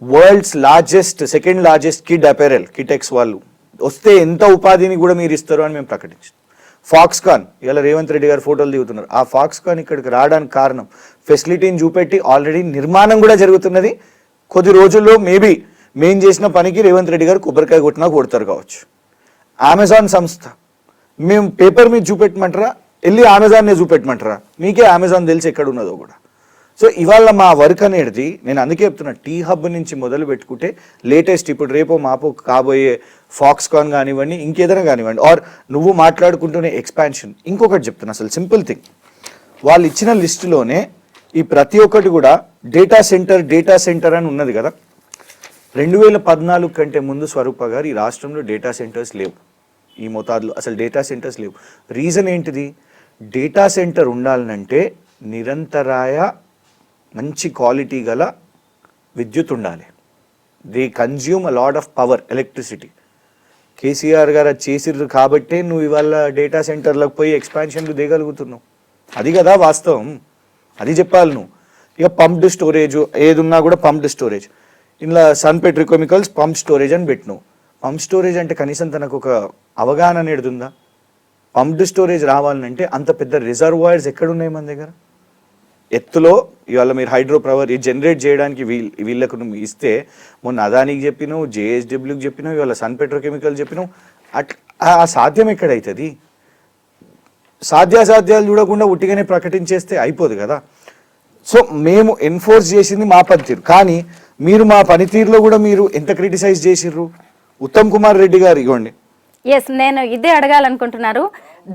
world's largest, second largest kid apparel Kitex వాళ్ళు వస్తే ఎంత ఉపాధిని కూడా మీరు ఇస్తారు అని మేము ప్రకటించాం. ఫాక్స్కాన్ ఇలా రేవంత్ రెడ్డి గారు ఫోటోలు దిగుతున్నారు. ఆ ఫాక్స్కాన్ ఇక్కడికి రావడానికి కారణం ఫెసిలిటీని చూపెట్టి ఆల్రెడీ నిర్మాణం కూడా జరుగుతున్నది. కొద్ది రోజుల్లో మేబీ మేం చేసిన పనికి రేవంత్ రెడ్డి గారు కొబ్బరికాయ కొట్టినా కొడతారు కావచ్చు. అమెజాన్ సంస్థ మేము పేపర్ మీద చూపెట్టమంటారా, వెళ్ళి అమెజాన్నే చూపెట్టమంటారా? మీకే అమెజాన్ తెలిసి ఎక్కడ ఉన్నదో కూడా. సో ఇవాళ మా వర్క్ అనేది నేను అందుకే చెప్తున్నా, టీ హబ్ నుంచి మొదలు పెట్టుకుంటే లేటెస్ట్ ఇప్పుడు రేపో మాపో కాబోయే ఫాక్స్కాన్ కానివ్వండి, ఇంకేదైనా కానివ్వండి, ఆర్ నువ్వు మాట్లాడుకుంటూనే ఎక్స్పాన్షన్. ఇంకొకటి చెప్తున్నా, అసలు సింపుల్ థింగ్, వాళ్ళు ఇచ్చిన లిస్టులోనే ఈ ప్రతి ఒక్కటి కూడా డేటా సెంటర్ అని ఉన్నది కదా. 2014 కంటే ముందు స్వరూప గారు ఈ రాష్ట్రంలో డేటా సెంటర్స్ లేవు, ఈ మోతాదులో అసలు డేటా సెంటర్స్ లేవు. రీజన్ ఏంటిది? డేటా సెంటర్ ఉండాలంటే నిరంతరాయ మంచి క్వాలిటీ గల విద్యుత్ ఉండాలి. They consume a lot of power, electricity. KCR గారు అది చేసిర్రు కాబట్టే నువ్వు ఇవాళ డేటా సెంటర్లకు పోయి ఎక్స్పాన్షన్లు దిగలుగుతున్నావు. అది కదా వాస్తవం, అది చెప్పాలి నువ్వు. ఇక పంప్డ్ స్టోరేజ్ ఏది ఉన్నా కూడా పంప్డ్ స్టోరేజ్, ఇలా సన్ పెట్రోకెమికల్స్ పంప్ స్టోరేజ్ అని పెట్టినావు. పంప్ స్టోరేజ్ అంటే కనీసం తనకు ఒక అవగాహన అనేది ఉందా? పంప్డ్ స్టోరేజ్ రావాలంటే అంత పెద్ద రిజర్వాయర్స్ ఎక్కడున్నాయి మన దగ్గర? ఎత్తులో ఇవాళ మీరు హైడ్రో పవర్ జనరేట్ చేయడానికి వీళ్ళకు నువ్వు ఇస్తే, మొన్న అదానికి చెప్పినావు, జేఎస్డబ్ల్యూకి చెప్పినావు, ఇవాళ సన్ పెట్రోకెమికల్ చెప్పినావు. ఆ సాధ్యం ఎక్కడవుతుంది? సాధ్యాసాధ్యాలు చూడకుండా ఉట్టిగానే ప్రకటించేస్తే అయిపోదు కదా. సో మేము ఎన్ఫోర్స్ చేసింది మా పనితీరు, కానీ మీరు మా పనితీరులో కూడా మీరు ఎంత క్రిటిసైజ్ చేసిర్రు. ఉత్తమ్ కుమార్ రెడ్డి గారు ఇవ్వండి. ఎస్, నేను ఇదే అడగాలనుకుంటున్నారు.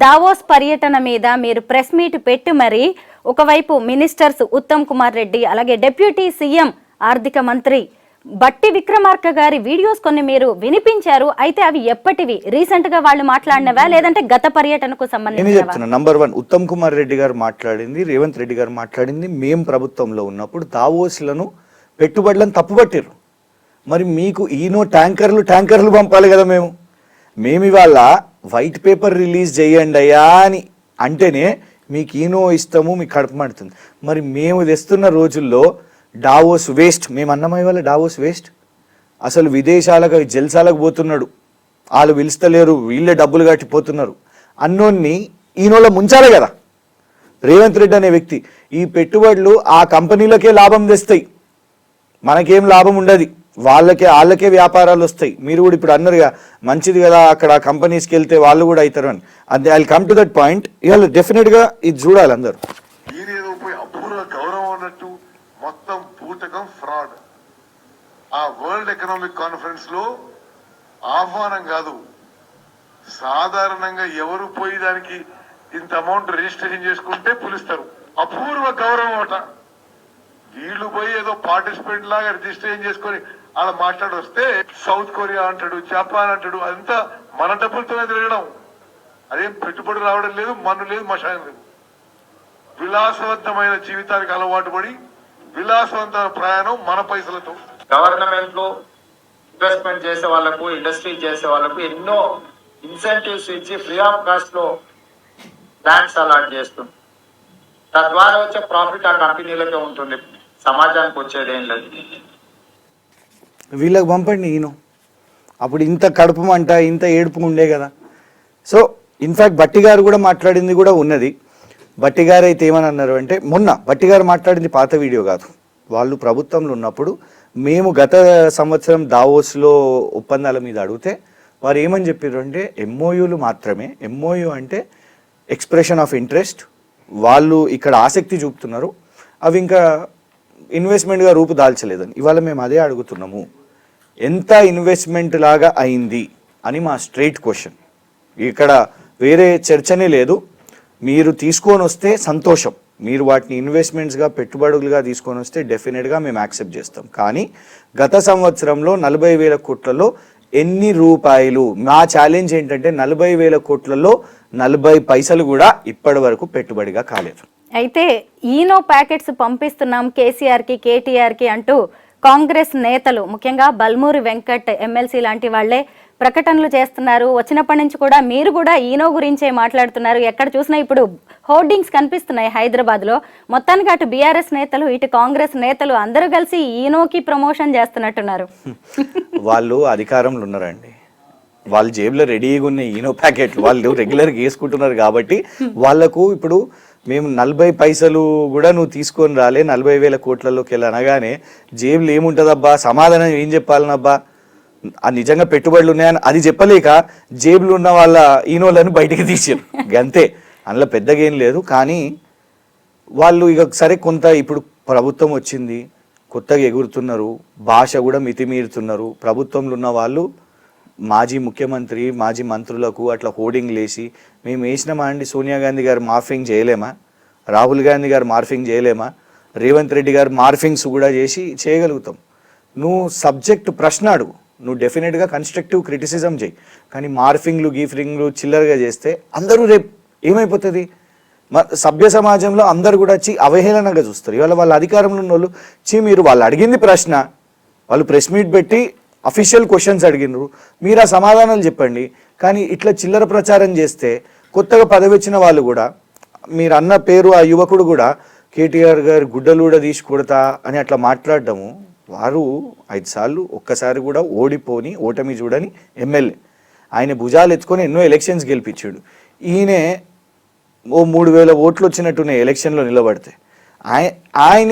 దావోస్ పర్యటన మీద మీరు ప్రెస్ మీట్ పెట్టి మరి ఒకవైపు మినిస్టర్స్ ఉత్తమ్ కుమార్ రెడ్డి, అలాగే డిప్యూటీ సీఎం ఆర్థిక మంత్రి బట్టి విక్రమార్క గారి వీడియోస్ కొన్ని మీరు వినిపించారు. అయితే అవి ఎప్పటివి? రీసెంట్ గా వాళ్ళు మాట్లాడినవా లేదంటే గత పర్యటనకు సంబంధించి? నంబర్ 1 ఉత్తమ్ కుమార్ రెడ్డి గారు మాట్లాడింది, రేవంత్ రెడ్డి గారు మాట్లాడింది మేం ప్రభుత్వంలో ఉన్నప్పుడు దావోస్లను పెట్టుబడులను తప్పుపట్టారు. మరి మీకు ఈనో ట్యాంకర్లు పంపాలి కదా. మేము ఇవాళ వైట్ పేపర్ రిలీజ్ చేయండి అయ్యా అని అంటేనే మీకు ఈనో ఇస్తాము, మీకు కడపమంటుంది. మరి మేము తెస్తున్న రోజుల్లో డావోస్ వేస్ట్, మేము అన్నమయ్య వాళ్ళ డావోస్ వేస్ట్. అసలు విదేశాలకు జల్సాలకు పోతున్నాడు, వాళ్ళు పిలుస్తలేరు, వీళ్ళే డబ్బులు కట్టిపోతున్నారు అన్నోన్ని ఈనోలో ముంచాలి కదా రేవంత్ రెడ్డి అనే వ్యక్తి. ఈ పెట్టుబడులు ఆ కంపెనీలకే లాభం తెస్తాయి, మనకేం లాభం ఉండదు. వాళ్ళకే వ్యాపారాలు వస్తాయి. మీరు కూడా ఇప్పుడు అన్నారుగా మంచిది కదా అక్కడ కంపెనీస్కి వెళ్తే వాళ్ళు కూడా అవుతారు అని. అది I come to that point. ఇవాళ డెఫినెట్గా ఇది చూడాలి అందరూ. అపూర్వ గౌరవం అన్నట్టు మొత్తం పూటకం ఫ్రాడ్. ఆ వరల్డ్ ఎకనామిక్ కాన్ఫరెన్స్ లో ఆహ్వానం కాదు, సాధారణంగా ఎవరు పోయి దానికి ఇంత అమౌంట్ రిజిస్ట్రేషన్ చేసుకుంటే పిలుస్తారు. అపూర్వ గౌరవం అట. వీళ్ళు పోయి ఏదో పార్టిసిపెంట్ లాగా రిజిస్ట్రేషన్ చేసుకొని అలా మాట్లాడి వస్తే సౌత్ కొరియా అంటాడు, జపాన్ అంటాడు, అదంతా మన డబ్బులతోనే తిరగడం. అదేం పెట్టుబడి రావడం లేదు, మన్ను లేదు, మషాయం లేదు. విలాసవంతమైన జీవితానికి అలవాటు పడి విలాసవంతమైన ప్రయాణం మన పైసలతో. గవర్నమెంట్ లో ఇన్వెస్ట్మెంట్ చేసే వాళ్ళకు, ఇండస్ట్రీ చేసే వాళ్ళకు ఎన్నో ఇన్సెంటివ్స్ ఇచ్చి ఫ్రీ ఆఫ్ కాస్ట్ లో ల్యాండ్స్ అలాట్ చేస్తుంది. తద్వారా వచ్చే ప్రాఫిట్ ఆ కంపెనీలకే ఉంటుంది, సమాజానికి వచ్చేది ఏం లేదు. వీళ్ళకి పంపండి ఈయన. అప్పుడు ఇంత కడుపుమంట, ఇంత ఏడుపు ఉండే కదా. సో ఇన్ఫ్యాక్ట్ బట్టి గారు కూడా మాట్లాడింది కూడా ఉన్నది. బట్టి గారు అయితే ఏమని అన్నారు అంటే, మొన్న బట్టి గారు మాట్లాడింది పాత వీడియో కాదు, వాళ్ళు ప్రభుత్వంలో ఉన్నప్పుడు మేము గత సంవత్సరం దావోస్లో ఒప్పందాల మీద అడిగితే వారు ఏమని చెప్పారు అంటే ఎంఓయూలు మాత్రమే. ఎంఓయూ అంటే ఎక్స్ప్రెషన్ ఆఫ్ ఇంట్రెస్ట్, వాళ్ళు ఇక్కడ ఆసక్తి చూపుతున్నారు, అవి ఇంకా ఇన్వెస్ట్మెంట్గా రూపు దాల్చలేదని. ఇవాళ మేము అదే అడుగుతున్నాము, ఎంత ఇన్వెస్ట్మెంట్ లాగా అయింది అని మా స్ట్రైట్ క్వశ్చన్. ఇక్కడ వేరే చర్చనే లేదు. మీరు తీసుకొని వస్తే సంతోషం, మీరు వాటిని ఇన్వెస్ట్మెంట్స్గా పెట్టుబడులుగా తీసుకొని వస్తే డెఫినెట్గా మేము యాక్సెప్ట్ చేస్తాం. కానీ గత సంవత్సరంలో 40,000 కోట్లలో ఎన్ని రూపాయలు, మా ఛాలెంజ్ ఏంటంటే 40,000 కోట్లలో 40 పైసలు కూడా ఇప్పటి వరకు పెట్టుబడిగా కాలేదు. అయితే ఈనో ప్యాకెట్స్ పంపిస్తున్నాం కేసీఆర్కి కేటీఆర్కి అంటూ కాంగ్రెస్ నేతలు ముఖ్యంగా బల్మూరి వెంకట్ ఎమ్మెల్సీ లాంటి వాళ్ళే ప్రకటనలు చేస్తున్నారు. వచ్చినప్పటి నుంచి కూడా మీరు కూడా ఈనో గురించే మాట్లాడుతున్నారు. ఎక్కడ చూసినా ఇప్పుడు హోర్డింగ్స్ కనిపిస్తున్నాయి హైదరాబాద్లో. మొత్తానికి అటు బీఆర్ఎస్ నేతలు ఇటు కాంగ్రెస్ నేతలు అందరూ కలిసి ఈనోకి ప్రమోషన్ చేస్తున్నట్టున్నారు. వాళ్ళు అధికారంలో ఉన్నారండి, వాళ్ళ జేబులో రెడీగా ఉన్న ఈనో ప్యాకెట్లు వాళ్ళు రెగ్యులర్గా వేసుకుంటున్నారు. కాబట్టి వాళ్ళకు ఇప్పుడు మేము 40 పైసలు కూడా నువ్వు తీసుకొని రాలే 40,000 కోట్లలోకి వెళ్ళి అనగానే జేబులు ఏముంటుందబ్బా, సమాధానం ఏం చెప్పాలనబ్బా, అది నిజంగా పెట్టుబడులు ఉన్నాయని అది చెప్పలేక జేబులు ఉన్న వాళ్ళ ఈనోలను బయటికి తీసారు అంతే. అందులో పెద్దగా ఏం లేదు. కానీ వాళ్ళు ఇక సరే కొంత ఇప్పుడు ప్రభుత్వం వచ్చింది, కొత్తగా ఎగురుతున్నారు, భాష కూడా మితిమీరుతున్నారు. ప్రభుత్వంలో ఉన్న వాళ్ళు మాజీ ముఖ్యమంత్రి మాజీ మంత్రులకు అట్లా హోర్డింగ్లు వేసి మేము వేసినామా అండి, సోనియా గాంధీ గారు మార్ఫింగ్ చేయలేమా, రాహుల్ గాంధీ గారు మార్ఫింగ్ చేయలేమా, రేవంత్ రెడ్డి గారు మార్ఫింగ్స్ కూడా చేసి చేయగలుగుతాం. నువ్వు సబ్జెక్ట్ ప్రశ్న అడుగు, నువ్వు డెఫినెట్గా కన్స్ట్రక్టివ్ క్రిటిసిజం చేయి. కానీ మార్ఫింగ్లు గీఫింగ్లు చిల్లరగా చేస్తే అందరూ రేపు ఏమైపోతుంది, సభ్య సమాజంలో అందరు కూడా అవహేళనగా చూస్తారు. ఇవాళ వాళ్ళ అధికారంలో ఉన్న వాళ్ళు మీరు వాళ్ళు అడిగింది ప్రశ్న, వాళ్ళు ప్రెస్ మీట్ పెట్టి అఫీషియల్ క్వశ్చన్స్ అడిగినారు, మీరు ఆ సమాధానాలు చెప్పండి. కానీ ఇట్లా చిల్లర ప్రచారం చేస్తే కొత్తగా పదవి వచ్చిన వాళ్ళు కూడా, మీరు అన్న పేరు ఆ యువకుడు కూడా కేటీఆర్ గారు గుడ్డలు కూడా తీసి కొడతా అని అట్లా మాట్లాడటము, వారు 5 సార్లు ఒక్కసారి కూడా ఓడిపోని ఓటమి చూడని ఎమ్మెల్యే, ఆయన భుజాలు ఎత్తుకొని ఎన్నో ఎలక్షన్స్ గెలిపించాడు. ఈయనే ఓ 3,000 ఓట్లు వచ్చినట్టునే ఎలక్షన్లో నిలబడితే ఆయన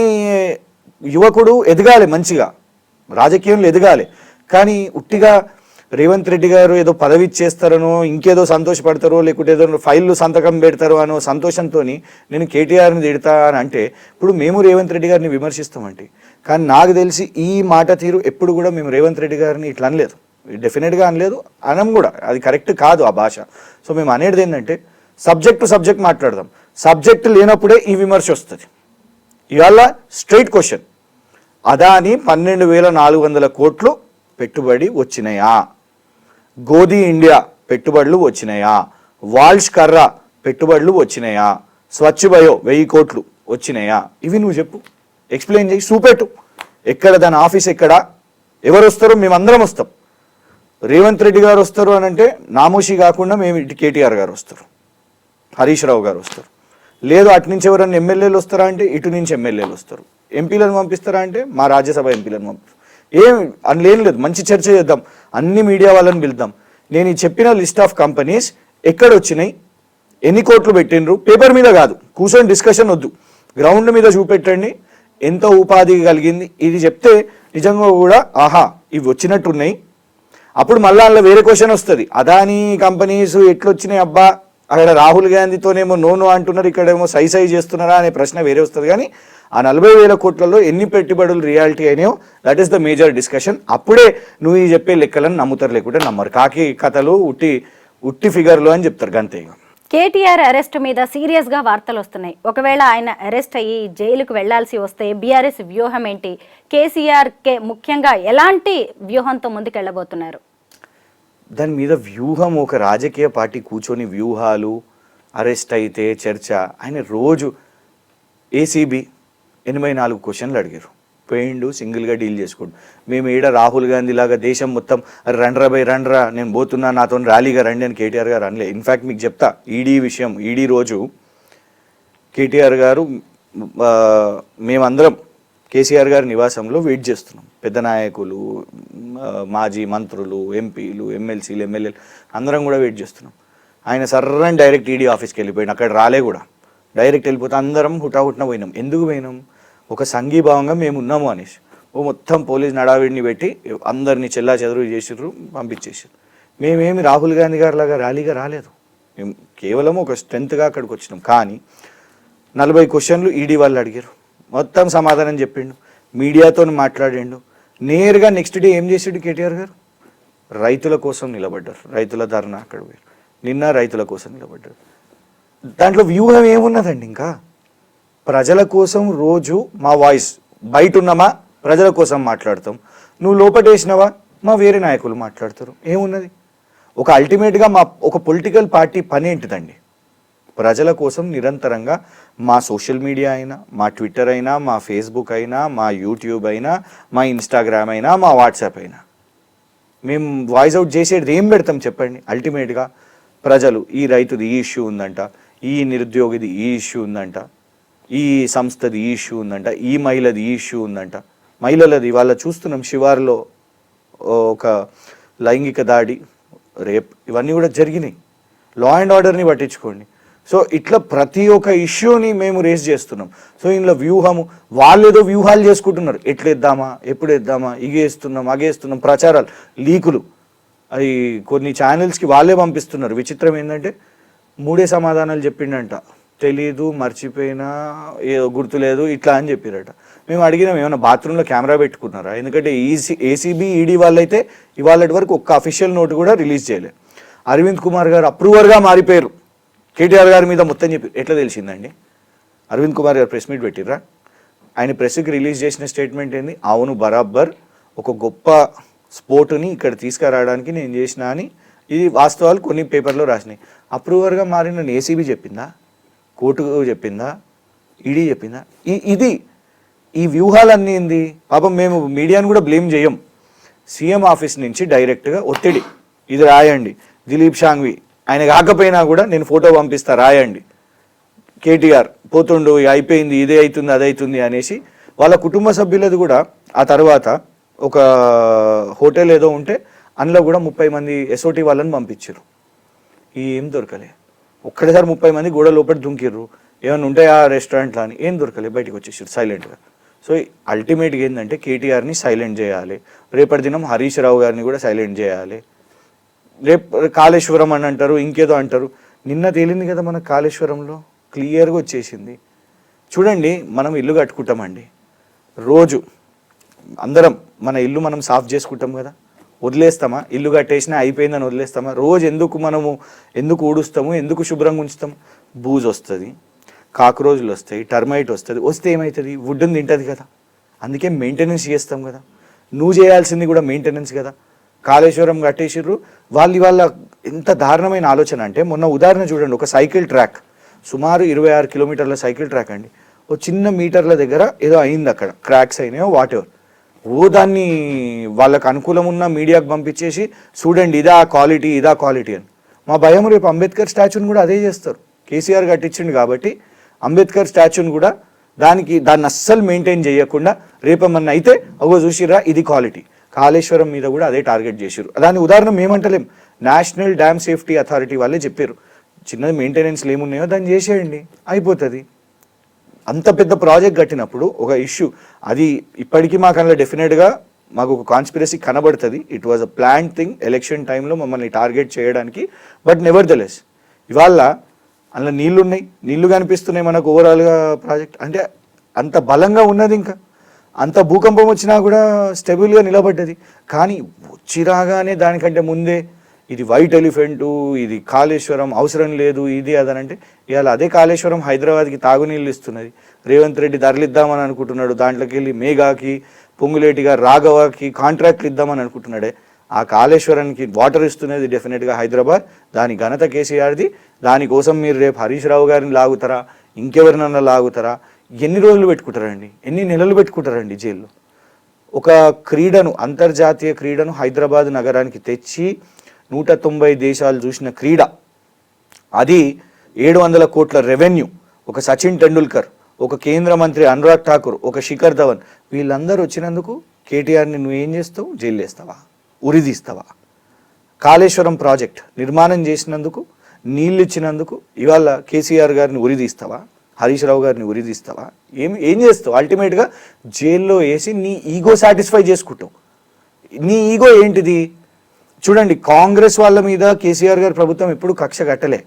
యువకుడు ఎదగాలి, మంచిగా రాజకీయంలో ఎదగాలి. కానీ ఉట్టిగా రేవంత్ రెడ్డి గారు ఏదో పదవి ఇచ్చేస్తారనో ఇంకేదో సంతోషపడతారో లేకుంటే ఏదో ఫైళ్ళు సంతకం పెడతారో అనో సంతోషంతో నేను కేటీఆర్ని తిడతా అని అంటే ఇప్పుడు మేము రేవంత్ రెడ్డి గారిని విమర్శిస్తామండి. కానీ నాకు తెలిసి ఈ మాట తీరు ఎప్పుడు కూడా మేము రేవంత్ రెడ్డి గారిని ఇట్లా అనలేదు, డెఫినెట్గా అనలేదు, అనం కూడా అది కరెక్ట్ కాదు ఆ భాష. సో మేము అనేది ఏంటంటే సబ్జెక్ట్ మాట్లాడదాం, సబ్జెక్ట్ లేనప్పుడే ఈ విమర్శ వస్తుంది. ఇవాళ స్ట్రైట్ క్వశ్చన్, అదాని 12,400 కోట్లు పెట్టుబడి వచ్చినాయా, గోధి ఇండియా పెట్టుబడులు వచ్చినాయా, వాల్ష్ కర్రా పెట్టుబడులు వచ్చినాయా, స్వచ్ఛ బయో 1000 కోట్లు వచ్చినాయా, ఇవి నువ్వు చెప్పు, ఎక్స్ప్లెయిన్ చేయి, చూపెట్టు. ఎక్కడ దాని ఆఫీస్ ఎక్కడ, ఎవరు వస్తారో మేమందరం వస్తాం. రేవంత్ రెడ్డి గారు వస్తారు అని అంటే నామోషి కాకుండా మేము ఇటు కేటీఆర్ గారు వస్తారు, హరీష్ రావు గారు వస్తారు. లేదు అటు నుంచి ఎవరైనా ఎమ్మెల్యేలు వస్తారా అంటే ఇటు నుంచి ఎమ్మెల్యేలు వస్తారు. ఎంపీలను పంపిస్తారా అంటే మా రాజ్యసభ ఎంపీలను పంపిస్తారు. ఏం లేని లేదు, మంచి చర్చ చేద్దాం, అన్ని మీడియా వాళ్ళని పిలుద్దాం. నేను ఈ చెప్పిన లిస్ట్ ఆఫ్ కంపెనీస్ ఎక్కడ వచ్చినాయి, ఎన్ని కోట్లు పెట్టినరు, పేపర్ మీద కాదు, కూర్చొని డిస్కషన్ వద్దు, గ్రౌండ్ మీద చూపెట్టండి, ఎంత ఉపాధి కలిగింది, ఇది చెప్తే నిజంగా కూడా ఆహా ఇవి వచ్చినట్టున్నాయి. అప్పుడు మళ్ళీ అందులో వేరే క్వశ్చన్ వస్తుంది, అదానీ కంపెనీస్ ఎట్లొచ్చినాయి అబ్బా, అక్కడ రాహుల్ గాంధీతోనేమో నో అంటున్నారు, ఇక్కడేమో సై చేస్తున్నారా అనే ప్రశ్న వేరే వస్తుంది. కానీ ఆ 40,000 కోట్లలో ఎన్ని పెట్టుబడులు రియాలిటీ అయినాయో that is the major discussion. అప్పుడే నువ్వు ఈ చెప్పే లెక్కలను నమ్ముతారు, లేకుంటే నమ్మరు. కాకి కథలు ఉట్టి ఫిగర్లు అని చెప్తారు అంతే. కేటీఆర్ అరెస్ట్ మీద సీరియస్ గా వార్తలు వస్తున్నాయి. ఒకవేళ ఆయన అరెస్ట్ అయ్యి జైలుకు వెళ్లాల్సి వస్తే బీఆర్ఎస్ వ్యూహం ఏంటి, కేసీఆర్ ముఖ్యంగా ఎలాంటి వ్యూహంతో ముందుకెళ్ళబోతున్నారు? దాని మీద వ్యూహం, ఒక రాజకీయ పార్టీ కూర్చొని వ్యూహాలు, అరెస్ట్ అయితే చర్చ. ఆయన రోజు ఏసీబీ 84 క్వశ్చన్లు అడిగారు, పోయిండు సింగిల్గా డీల్ చేసుకోండు. మేము ఈడ రాహుల్ గాంధీ లాగా దేశం మొత్తం రండ్రా నేను పోతున్నా నాతో ర్యాలీగా రండి అని కేటీఆర్ గారు అనలే. ఇన్ఫ్యాక్ట్ మీకు చెప్తా, ఈడీ విషయం, ఈడీ రోజు కేటీఆర్ గారు మేమందరం కేసీఆర్ గారి నివాసంలో వెయిట్ చేస్తున్నాం. పెద్ద నాయకులు, మాజీ మంత్రులు, ఎంపీలు, ఎమ్మెల్సీలు, ఎమ్మెల్యేలు అందరం కూడా వెయిట్ చేస్తున్నాం. ఆయన సర్రని డైరెక్ట్ ఈడీ ఆఫీస్కి వెళ్ళిపోయిన, అక్కడ రాలే కూడా, డైరెక్ట్ వెళ్ళిపోతే అందరం హుటాహుట్న పోయినాం. ఎందుకు పోయినాం? ఒక సంఘీభావంగా మేము ఉన్నాము అనేసి. మొత్తం పోలీస్ నడావిడిని పెట్టి అందరినీ చెల్లా చెదరు చేసిర్రు, పంపించేసారు. మేమేమి రాహుల్ గాంధీ గారి లాగా ర్యాలీగా రాలేదు, మేము కేవలం ఒక స్ట్రెంత్గా అక్కడికి వచ్చినాం. కానీ 40 క్వశ్చన్లు ఈడీ వాళ్ళు అడిగారు, మొత్తం సమాధానం చెప్పిండు, మీడియాతో మాట్లాడిండు. నేరుగా నెక్స్ట్ డే ఏం చేసాడు కేటీఆర్ గారు? రైతుల కోసం నిలబడ్డారు, రైతుల ధర్నా అక్కడ నిన్న రైతుల కోసం నిలబడ్డారు. దాంట్లో వ్యూహం ఏమున్నదండి? ఇంకా ప్రజల కోసం రోజు మా వాయిస్ బయట ఉన్నామా ప్రజల కోసం మాట్లాడతాం, నువ్వు లోపటేసినవా మా వేరే నాయకులు మాట్లాడతారు. ఏమున్నది? ఒక అల్టిమేట్గా ఒక పొలిటికల్ పార్టీ పని ఏంటిదండి? ప్రజల కోసం నిరంతరంగా మా సోషల్ మీడియా అయినా, మా ట్విట్టర్ అయినా, మా ఫేస్బుక్ అయినా, మా యూట్యూబ్ అయినా, మా ఇన్స్టాగ్రామ్ అయినా, మా వాట్సాప్ అయినా మేము వాయిస్ అవుట్ చేసేది ఏం పెడతాం చెప్పండి? అల్టిమేట్గా ప్రజలు ఈ రైతుది ఈ ఇష్యూ ఉందంట, ఈ నిరుద్యోగిది ఈ ఇష్యూ ఉందంట, ఈ సంస్థది ఈ ఇష్యూ ఉందంట, ఈ మహిళది ఈ ఇష్యూ ఉందంట. మహిళలది వాళ్ళ చూస్తున్నాం, శివారులో ఒక లైంగిక దాడి, రేప్ ఇవన్నీ కూడా జరిగినాయి. లా అండ్ ఆర్డర్ని పట్టించుకోండి. సో ఇట్లా ప్రతి ఒక్క ఇష్యూని మేము రేస్ చేస్తున్నాం. సో ఇందులో వ్యూహము, వాళ్ళు ఏదో వ్యూహాలు చేసుకుంటున్నారు, ఎట్లేద్దామా, ఎప్పుడు వేద్దామా, ఇగేస్తున్నాం అగేస్తున్నాం, ప్రచారాలు, లీకులు, అవి కొన్ని ఛానల్స్కి వాళ్ళే పంపిస్తున్నారు. విచిత్రం ఏంటంటే 3 సమాధానాలు చెప్పిండంట, తెలీదు, మర్చిపోయినా, గుర్తులేదు, ఇట్లా అని చెప్పారట. మేము అడిగినాం ఏమైనా బాత్రూంలో కెమెరా పెట్టుకున్నారా? ఎందుకంటే ఏసీబీ ఈడీ వాళ్ళైతే ఇవాళ వరకు ఒక్క అఫీషియల్ నోట్ కూడా రిలీజ్ చేయలేదు. అరవింద్ కుమార్ గారు అప్రూవర్గా మారిపోయారు, కేటీఆర్ గారి మీద మొత్తం చెప్పి. ఎట్లా తెలిసిందండి? అరవింద్ కుమార్ గారు ప్రెస్ మీట్ పెట్టిర్రా? ఆయన ప్రెస్కి రిలీజ్ చేసిన స్టేట్మెంట్ ఏంది? అవును, బరాబర్ ఒక గొప్ప స్పోర్ట్ని ఇక్కడ తీసుకురావడానికి నేను చేసిన అని. ఇది వాస్తవాలు కొన్ని పేపర్లో రాసినాయి. అప్రూవర్గా మారిన ఏసీబీ చెప్పిందా? కోర్టు చెప్పిందా? ఈడీ చెప్పిందా? ఈ వ్యూహాలన్నీ ఏంది? పాపం మేము మీడియాను కూడా బ్లేమ్ చేయం. సీఎం ఆఫీస్ నుంచి డైరెక్ట్గా ఒత్తిడి, ఇది రాయండి, దిలీప్ షాంఘ్వి ఆయన కాకపోయినా కూడా నేను ఫోటో పంపిస్తా, రాయండి, కేటీఆర్ పోతుండు, అయిపోయింది, ఇదే అవుతుంది అదే అవుతుంది అనేసి వాళ్ళ కుటుంబ సభ్యులది కూడా. ఆ తర్వాత ఒక హోటల్ ఏదో ఉంటే అందులో కూడా 30 మంది ఎస్ఓటీ వాళ్ళని పంపించారు. ఏం దొరకలే. ఒక్కడేసారి 30 మంది గోడ లోపల దుంకిర్రు. ఏమైనా ఉంటాయా రెస్టారెంట్లో అని? ఏం దొరకలే, బయటకు వచ్చేసారు సైలెంట్గా. సో అల్టిమేట్గా ఏంటంటే కేటీఆర్ని సైలెంట్ చేయాలి, రేపటి దినం హరీష్ రావు గారిని కూడా సైలెంట్ చేయాలి. రేపు కాళేశ్వరం అని అంటారు, ఇంకేదో అంటారు. నిన్న తేలింది కదా మన కాళేశ్వరంలో, క్లియర్గా వచ్చేసింది. చూడండి, మనం ఇల్లు కట్టుకుంటామండి, రోజు అందరం మన ఇల్లు మనం సాఫ్ చేసుకుంటాం కదా, వదిలేస్తామా? ఇల్లు కట్టేసినా అయిపోయిందని వదిలేస్తామా? రోజు ఎందుకు ఊడుస్తాము, ఎందుకు శుభ్రంగా ఉంచుతాము? బూజు వస్తుంది, కాక్రోజులు వస్తాయి, టర్మైట్ వస్తుంది. వస్తే ఏమవుతుంది? వుడ్ని తింటుంది కదా. అందుకే మెయింటెనెన్స్ చేస్తాం కదా. నువ్వు చేయాల్సింది కూడా మెయింటెనెన్స్ కదా. కాళేశ్వరం కట్టేసిర్రు వాళ్ళ ఎంత దారుణమైన ఆలోచన అంటే, మొన్న ఉదాహరణ చూడండి, ఒక సైకిల్ ట్రాక్, సుమారు 26 కిలోమీటర్ల సైకిల్ ట్రాక్ అండి. ఓ చిన్న మీటర్ల దగ్గర ఏదో అయింది, అక్కడ క్రాక్స్ అయినాయో వాట్ ఎవర్. దాన్ని వాళ్ళకు అనుకూలం ఉన్న మీడియాకు పంపించేసి చూడండి ఇదా క్వాలిటీ అని. మా భయం రేపు అంబేద్కర్ స్టాచ్యూని కూడా అదే చేస్తారు. కేసీఆర్ కట్టించిండు కాబట్టి అంబేద్కర్ స్టాచ్యూని కూడా దాన్ని అస్సలు మెయింటైన్ చేయకుండా రేపేమన్నా అయితే అగో చూసిరా ఇది క్వాలిటీ. కాళేశ్వరం మీద కూడా అదే టార్గెట్ చేశారు. దాని ఉదాహరణ మేమంటలేం, నేషనల్ డ్యామ్ సేఫ్టీ అథారిటీ వాళ్ళే చెప్పారు. చిన్నది మెయింటెనెన్స్లు ఏమున్నాయో దాన్ని చేసేయండి, అయిపోతుంది. అంత పెద్ద ప్రాజెక్ట్ కట్టినప్పుడు ఒక ఇష్యూ, అది ఇప్పటికీ మాకు అందులో డెఫినెట్గా మాకు ఒక కాన్స్పిరసీ కనబడుతుంది. It was a plan thing, election టైంలో మమ్మల్ని టార్గెట్ చేయడానికి. బట్ నెవర్ ద లెస్ ఇవాళ అందులో నీళ్లు కనిపిస్తున్నాయి మనకు. ఓవరాల్గా ప్రాజెక్ట్ అంటే అంత బలంగా ఉన్నది, ఇంకా అంత భూకంపం వచ్చినా కూడా స్టెబుల్గా నిలబడ్డది. కానీ వచ్చిరాగానే దానికంటే ముందే ఇది వైట్ ఎలిఫెంటు, ఇది కాళేశ్వరం అవసరం లేదు, ఇది అదనంటే ఇవాళ అదే కాళేశ్వరం హైదరాబాద్కి తాగునీళ్ళు ఇస్తున్నది. రేవంత్ రెడ్డి ధరలిద్దామని అనుకుంటున్నాడు, దాంట్లోకి వెళ్ళి మేఘాకి, పొంగులేటిగా, రాఘవకి కాంట్రాక్ట్లు ఇద్దామని అనుకుంటున్నాడే. ఆ కాళేశ్వరానికి వాటర్ ఇస్తున్నది డెఫినెట్గా హైదరాబాద్. దాని ఘనత కేసీఆర్ది. దానికోసం మీరు రేపు హరీష్ రావు గారిని లాగుతారా, ఇంకెవరినన్నా లాగుతారా? ఎన్ని రోజులు పెట్టుకుంటారండి, ఎన్ని నెలలు పెట్టుకుంటారండి జైల్లో? ఒక క్రీడను, అంతర్జాతీయ క్రీడను హైదరాబాద్ నగరానికి తెచ్చి 190 దేశాలు చూసిన క్రీడ, అది 700 కోట్ల రెవెన్యూ, ఒక సచిన్ టెండూల్కర్, ఒక కేంద్ర మంత్రి అనురాగ్ ఠాకూర్, ఒక శిఖర్ ధవన్, వీళ్ళందరూ వచ్చినందుకు కేటీఆర్ని నువ్వేం చేస్తావు? జైలు వేస్తావా? ఉరిదీస్తావా? కాళేశ్వరం ప్రాజెక్ట్ నిర్మాణం చేసినందుకు, నీళ్ళు ఇచ్చినందుకు ఇవాళ కేసీఆర్ గారిని ఉరిదీస్తావా? హరీష్ రావు గారిని ఉరిదీస్తావా? ఏం చేస్తావు? అల్టిమేట్గా జైల్లో వేసి నీ ఈగో సాటిస్ఫై చేసుకుంటావు. నీ ఈగో ఏంటిది? చూడండి, కాంగ్రెస్ వాళ్ళ మీద కేసీఆర్ గారి ప్రభుత్వం ఎప్పుడు కక్ష కట్టలే.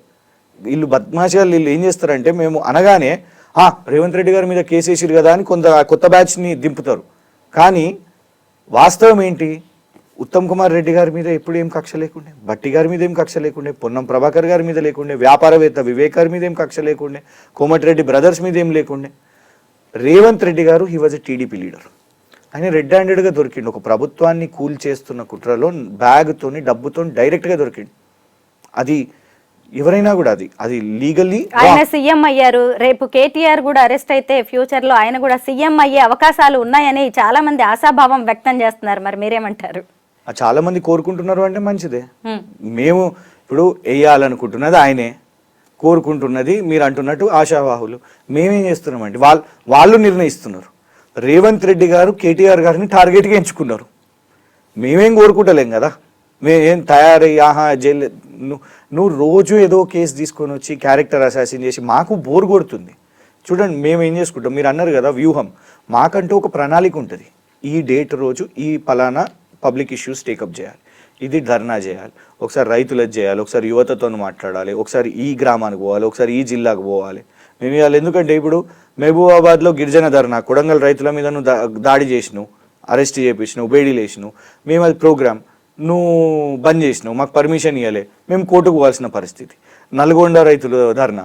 వీళ్ళు బద్మాషాలు, వీళ్ళు ఏం చేస్తారంటే మేము అనగానే రేవంత్ రెడ్డి గారి మీద కేసు వేసిరు కదా అని కొత్త బ్యాచ్ని దింపుతారు. కానీ వాస్తవం ఏంటి? ఉత్తమ్ కుమార్ రెడ్డి గారి మీద ఎప్పుడు ఏం కక్ష లేకుండే, భట్టి గారి మీద ఏం కక్ష లేకుండే, పొన్నం ప్రభాకర్ గారి మీద లేకుండే, వ్యాపారవేత్త వివేక్ గారి మీద ఏం కక్ష లేకుండే, కోమటిరెడ్డి బ్రదర్స్ మీద ఏం లేకుండే. రేవంత్ రెడ్డి గారు he was a TDP leader. ఆయన రెడ్ హ్యాండెడ్గా దొరికిండు. ఒక ప్రభుత్వాన్ని కూల్ చేస్తున్న కుట్రలో బ్యాగ్తోని డబ్బుతో డైరెక్ట్గా దొరికిండు. అది ఎవరైనా కూడా అది లీగల్లీ. ఆయన సీఎం అయ్యారు, రేపు కేటీఆర్ కూడా అరెస్ట్ అయితే ఫ్యూచర్ లో ఆయన కూడా సీఎం అయ్యే అవకాశాలు ఉన్నాయని చాలా మంది ఆశాభావం వ్యక్తం చేస్తున్నారు. మరి మీరేమంటారు? చాలా మంది కోరుకుంటున్నారు అంటే మంచిదే. మేము ఇప్పుడు వేయాలనుకుంటున్నది ఆయనే, కోరుకుంటున్నది మీరు అంటున్నట్టు ఆశావాహులు. మేమేం చేస్తున్నామండి, వాళ్ళు నిర్ణయిస్తున్నారు. రేవంత్ రెడ్డి గారు కేటీఆర్ గారిని టార్గెట్గా ఎంచుకున్నారు. మేమేం కోరుకుంటలేం కదా. మేమేం తయారయ్యి జైలు నువ్వు రోజు ఏదో కేసు తీసుకొని వచ్చి క్యారెక్టర్ అసాసిన్ చేసి మాకు బోర్ కొడుతుంది. చూడండి మేము ఏం చేసుకుంటాం, మీరు అన్నారు కదా వ్యూహం, మాకంటూ ఒక ప్రణాళిక ఉంటుంది. ఈ డేట్ రోజు ఈ పలానా పబ్లిక్ ఇష్యూస్ టేకప్ చేయాలి, ఇది ధర్నా చేయాలి, ఒకసారి రైతులకు చేయాలి, ఒకసారి యువతతో మాట్లాడాలి, ఒకసారి ఈ గ్రామానికి పోవాలి, ఒకసారి ఈ జిల్లాకు పోవాలి. మేము ఇవాళ ఎందుకంటే ఇప్పుడు మహబూబాబాద్లో గిరిజన ధర్నా, కొడంగల్ రైతుల మీద నువ్వు దాడి చేసినావు, అరెస్ట్ చేయించినావు, బేడీలు వేసినావు, మేము అది ప్రోగ్రామ్ నువ్వు బంద్ చేసినావు, మాకు పర్మిషన్ ఇవ్వలే, మేము కోర్టుకు పోవాల్సిన పరిస్థితి. నల్గొండ రైతుల ధర్నా,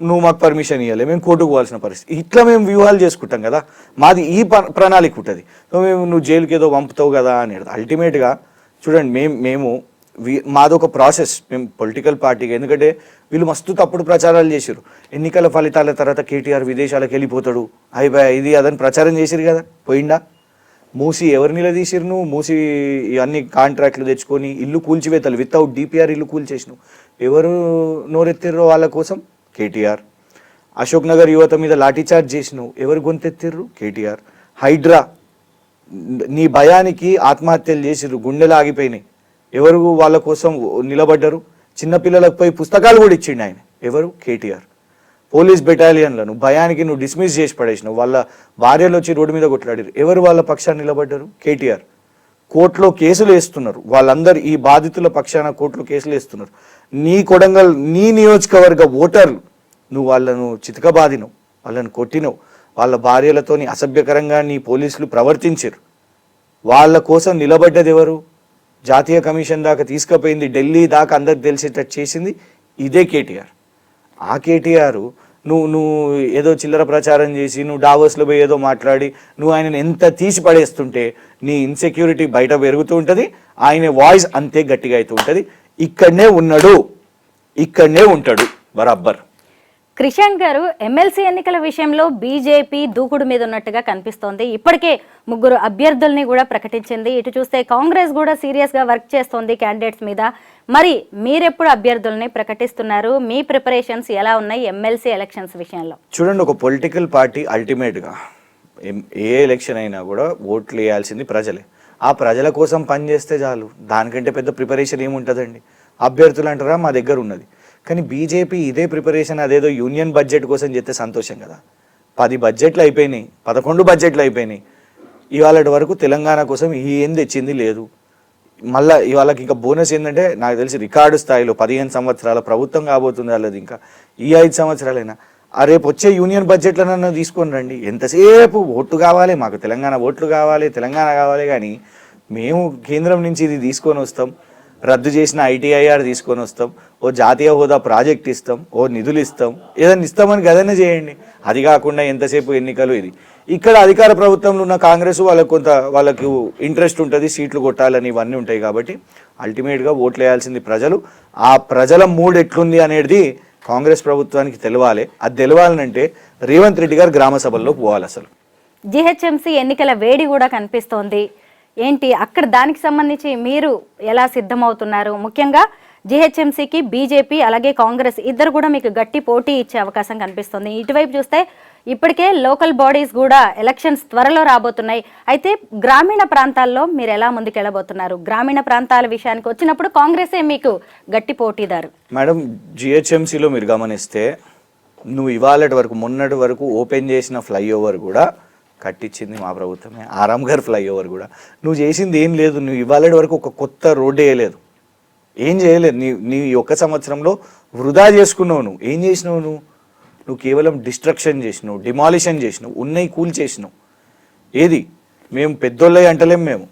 నువ్వు మాకు పర్మిషన్ ఇవ్వలే, మేము కోర్టుకు పోవాల్సిన పరిస్థితి. ఇట్లా మేము వ్యూహాలు చేసుకుంటాం కదా. మాది ఈ ప్రణాళిక ఉంటుంది. నువ్వు జైలుకి ఏదో పంపుతావు కదా అనేది అల్టిమేట్గా చూడండి. మేము మాదొక ప్రాసెస్. మేము పొలిటికల్ పార్టీగా, ఎందుకంటే వీళ్ళు మస్తు తప్పుడు ప్రచారాలు చేశారు. ఎన్నికల ఫలితాల తర్వాత కేటీఆర్ విదేశాలకు వెళ్ళిపోతాడు, అయిపోయా ఇది అదని ప్రచారం చేసిరు కదా. పోయిందా? మూసి ఎవరు నిలదీసిరు? నువ్వు మూసి అన్ని కాంట్రాక్ట్లు తెచ్చుకొని ఇల్లు కూల్చివేతలు వితౌట్ డిపిఆర్ ఇల్లు కూల్చేసినావు. ఎవరు నోరెత్తిర్రో వాళ్ళ కోసం? కేటీఆర్. అశోక్ నగర్ యువత మీద లాఠీచార్జ్ చేసినావు, ఎవరు గొంతెత్తిర్రు? కేటీఆర్. హైడ్రా, నీ భయానికి ఆత్మహత్యలు చేసిర్రు, గుండెలు ఆగిపోయినాయి, ఎవరు వాళ్ళ కోసం నిలబడ్డరు? చిన్నపిల్లలకు పోయి పుస్తకాలు కూడా ఇచ్చిండు ఆయన, ఎవరు? కేటీఆర్. పోలీస్ బెటాలియన్లను భయానికి నువ్వు డిస్మిస్ చేసి పడేసినావు, వాళ్ళ భార్యలు వచ్చి రోడ్డు మీద కొట్లాడారు, ఎవరు వాళ్ళ పక్షాన్ని నిలబడ్డారు? కేటీఆర్. కోర్టులో కేసులు వేస్తున్నారు వాళ్ళందరూ, ఈ బాధితుల పక్షాన కోర్టులో కేసులు వేస్తున్నారు. నీ కొడంగల్ నీ నియోజకవర్గ ఓటర్లు, నువ్వు వాళ్ళను చితకబాదినవు, వాళ్ళను కొట్టినవు, వాళ్ళ భార్యలతోని అసభ్యకరంగా నీ పోలీసులు ప్రవర్తించారు. వాళ్ళ కోసం నిలబడ్డది ఎవరు? జాతీయ కమిషన్ దాకా తీసుకుపోయింది, ఢిల్లీ దాకా అందరికి తెలిసేటట్టు చేసింది ఇదే కేటీఆర్. ఆ కేటీఆర్ నువ్వు ఏదో చిల్లర ప్రచారం చేసి నువ్వు డావోస్లో పోయి ఏదో మాట్లాడి నువ్వు ఆయనను ఎంత తీసి పడేస్తుంటే నీ ఇన్సెక్యూరిటీ బయట పెరుగుతూ ఉంటుంది, ఆయన వాయిస్ అంతే గట్టిగా అవుతూ ఉంటుంది. ఇక్కడనే ఉంటాడు బరాబర్. క్రిషాంక్ గారు, ఎమ్మెల్సీ ఎన్నికల విషయంలో బీజేపీ దూకుడు మీద ఉన్నట్టుగా కనిపిస్తోంది. ఇప్పటికే 3 అభ్యర్థుల్ని కూడా ప్రకటించింది. ఇటు చూస్తే కాంగ్రెస్ కూడా సీరియస్గా వర్క్ చేస్తోంది క్యాండిడేట్స్ మీద. మరి మీరెప్పుడు అభ్యర్థుల్ని ప్రకటిస్తున్నారు? మీ ప్రిపరేషన్స్ ఎలా ఉన్నాయి ఎమ్మెల్సీ ఎలక్షన్స్ విషయంలో? చూడండి, ఒక పొలిటికల్ పార్టీ అల్టిమేట్గా ఏ ఎలక్షన్ అయినా కూడా ఓట్లు వేయాల్సింది ప్రజలే. ఆ ప్రజల కోసం పనిచేస్తే చాలు, దానికంటే పెద్ద ప్రిపరేషన్ ఏముంటుందండి. అభ్యర్థులు అంటారా, మా దగ్గర ఉన్నది. కానీ బీజేపీ ఇదే ప్రిపరేషన్ అదేదో యూనియన్ బడ్జెట్ కోసం చేస్తే సంతోషం కదా. 10 బడ్జెట్లు అయిపోయినాయి, 11 బడ్జెట్లు అయిపోయినాయి. ఇవాళ వరకు తెలంగాణ కోసం ఏం తెచ్చింది లేదు. మళ్ళీ ఇవాళకి ఇంకా బోనస్ ఏంటంటే నాకు తెలిసి రికార్డు స్థాయిలో 15 సంవత్సరాల ప్రభుత్వం కాబోతుంది వాళ్ళది. ఇంకా ఈ 5 సంవత్సరాలైనా రేపు వచ్చే యూనియన్ బడ్జెట్లనన్నా తీసుకొని రండి. ఎంతసేపు ఓట్లు కావాలి, మాకు తెలంగాణ ఓట్లు కావాలి, తెలంగాణ కావాలి, కానీ మేము కేంద్రం నుంచి ఇది తీసుకొని వస్తాం, రద్దు చేసిన ఐటీఐఆర్ తీసుకొని వస్తాం, ఓ జాతీయ హోదా ప్రాజెక్ట్ ఇస్తాం, ఓ నిధులు ఇస్తాం, ఏదైనా ఇస్తామని గదనే చేయండి. అది కాకుండా ఎంతసేపు ఎన్నికలు ఇది. ఇక్కడ అధికార ప్రభుత్వంలో ఉన్న కాంగ్రెస్ వాళ్ళకు ఇంట్రెస్ట్ ఉంటుంది, సీట్లు కొట్టాలని ఇవన్నీ ఉంటాయి. కాబట్టి అల్టిమేట్గా ఓట్లు వేయాల్సింది ప్రజలు. ఆ ప్రజల మూడ్ ఎట్లుంది అనేది కాంగ్రెస్ ప్రభుత్వానికి తెలవాలి. అది తెలవాలంటే రేవంత్ రెడ్డి గారు గ్రామ సభల్లోకి పోవాలి. అసలు జిహెచ్ఎంసీ ఎన్నికల వేడి కూడా కనిపిస్తోంది. ఏంటి అక్కడ దానికి సంబంధించి మీరు ఎలా సిద్ధమవుతున్నారు? ముఖ్యంగా జిహెచ్ఎంసీకి బీజేపీ అలాగే కాంగ్రెస్ ఇద్దరు కూడా మీకు గట్టి పోటీ ఇచ్చే అవకాశం కనిపిస్తుంది. ఇటువైపు చూస్తే ఇప్పటికే లోకల్ బాడీస్ కూడా ఎలక్షన్స్ త్వరలో రాబోతున్నాయి. అయితే గ్రామీణ ప్రాంతాల్లో మీరు ఎలా ముందుకెళ్ళబోతున్నారు? గ్రామీణ ప్రాంతాల విషయానికి వచ్చినప్పుడు కాంగ్రెసే మీకు గట్టి పోటీదారు. మేడం, జిహెచ్ఎంసీలో మీరు గమనిస్తే నువ్వు ఇవాళటి వరకు మొన్నటి వరకు ఓపెన్ చేసిన ఫ్లైఓవర్ కూడా కట్టించింది మా ప్రభుత్వమే. ఆరాంఘర్ ఫ్లైఓవర్ కూడా నువ్వు చేసింది ఏం లేదు. నువ్వు ఇవాళటి వరకు ఒక కొత్త రోడ్డు వేయలేదు, ఏం చేయలేదు. నీ ఒక్క సంవత్సరంలో వృధా చేసుకున్నావు. నువ్వు ఏం చేసినావు? నువ్వు కేవలం డిస్ట్రక్షన్ చేసినావు, డిమాలిషన్ చేసినావు, ఉన్నవి కూల్ చేసినావు. ఏది మేము పెద్దోళ్ళవి అంటలేం, మేము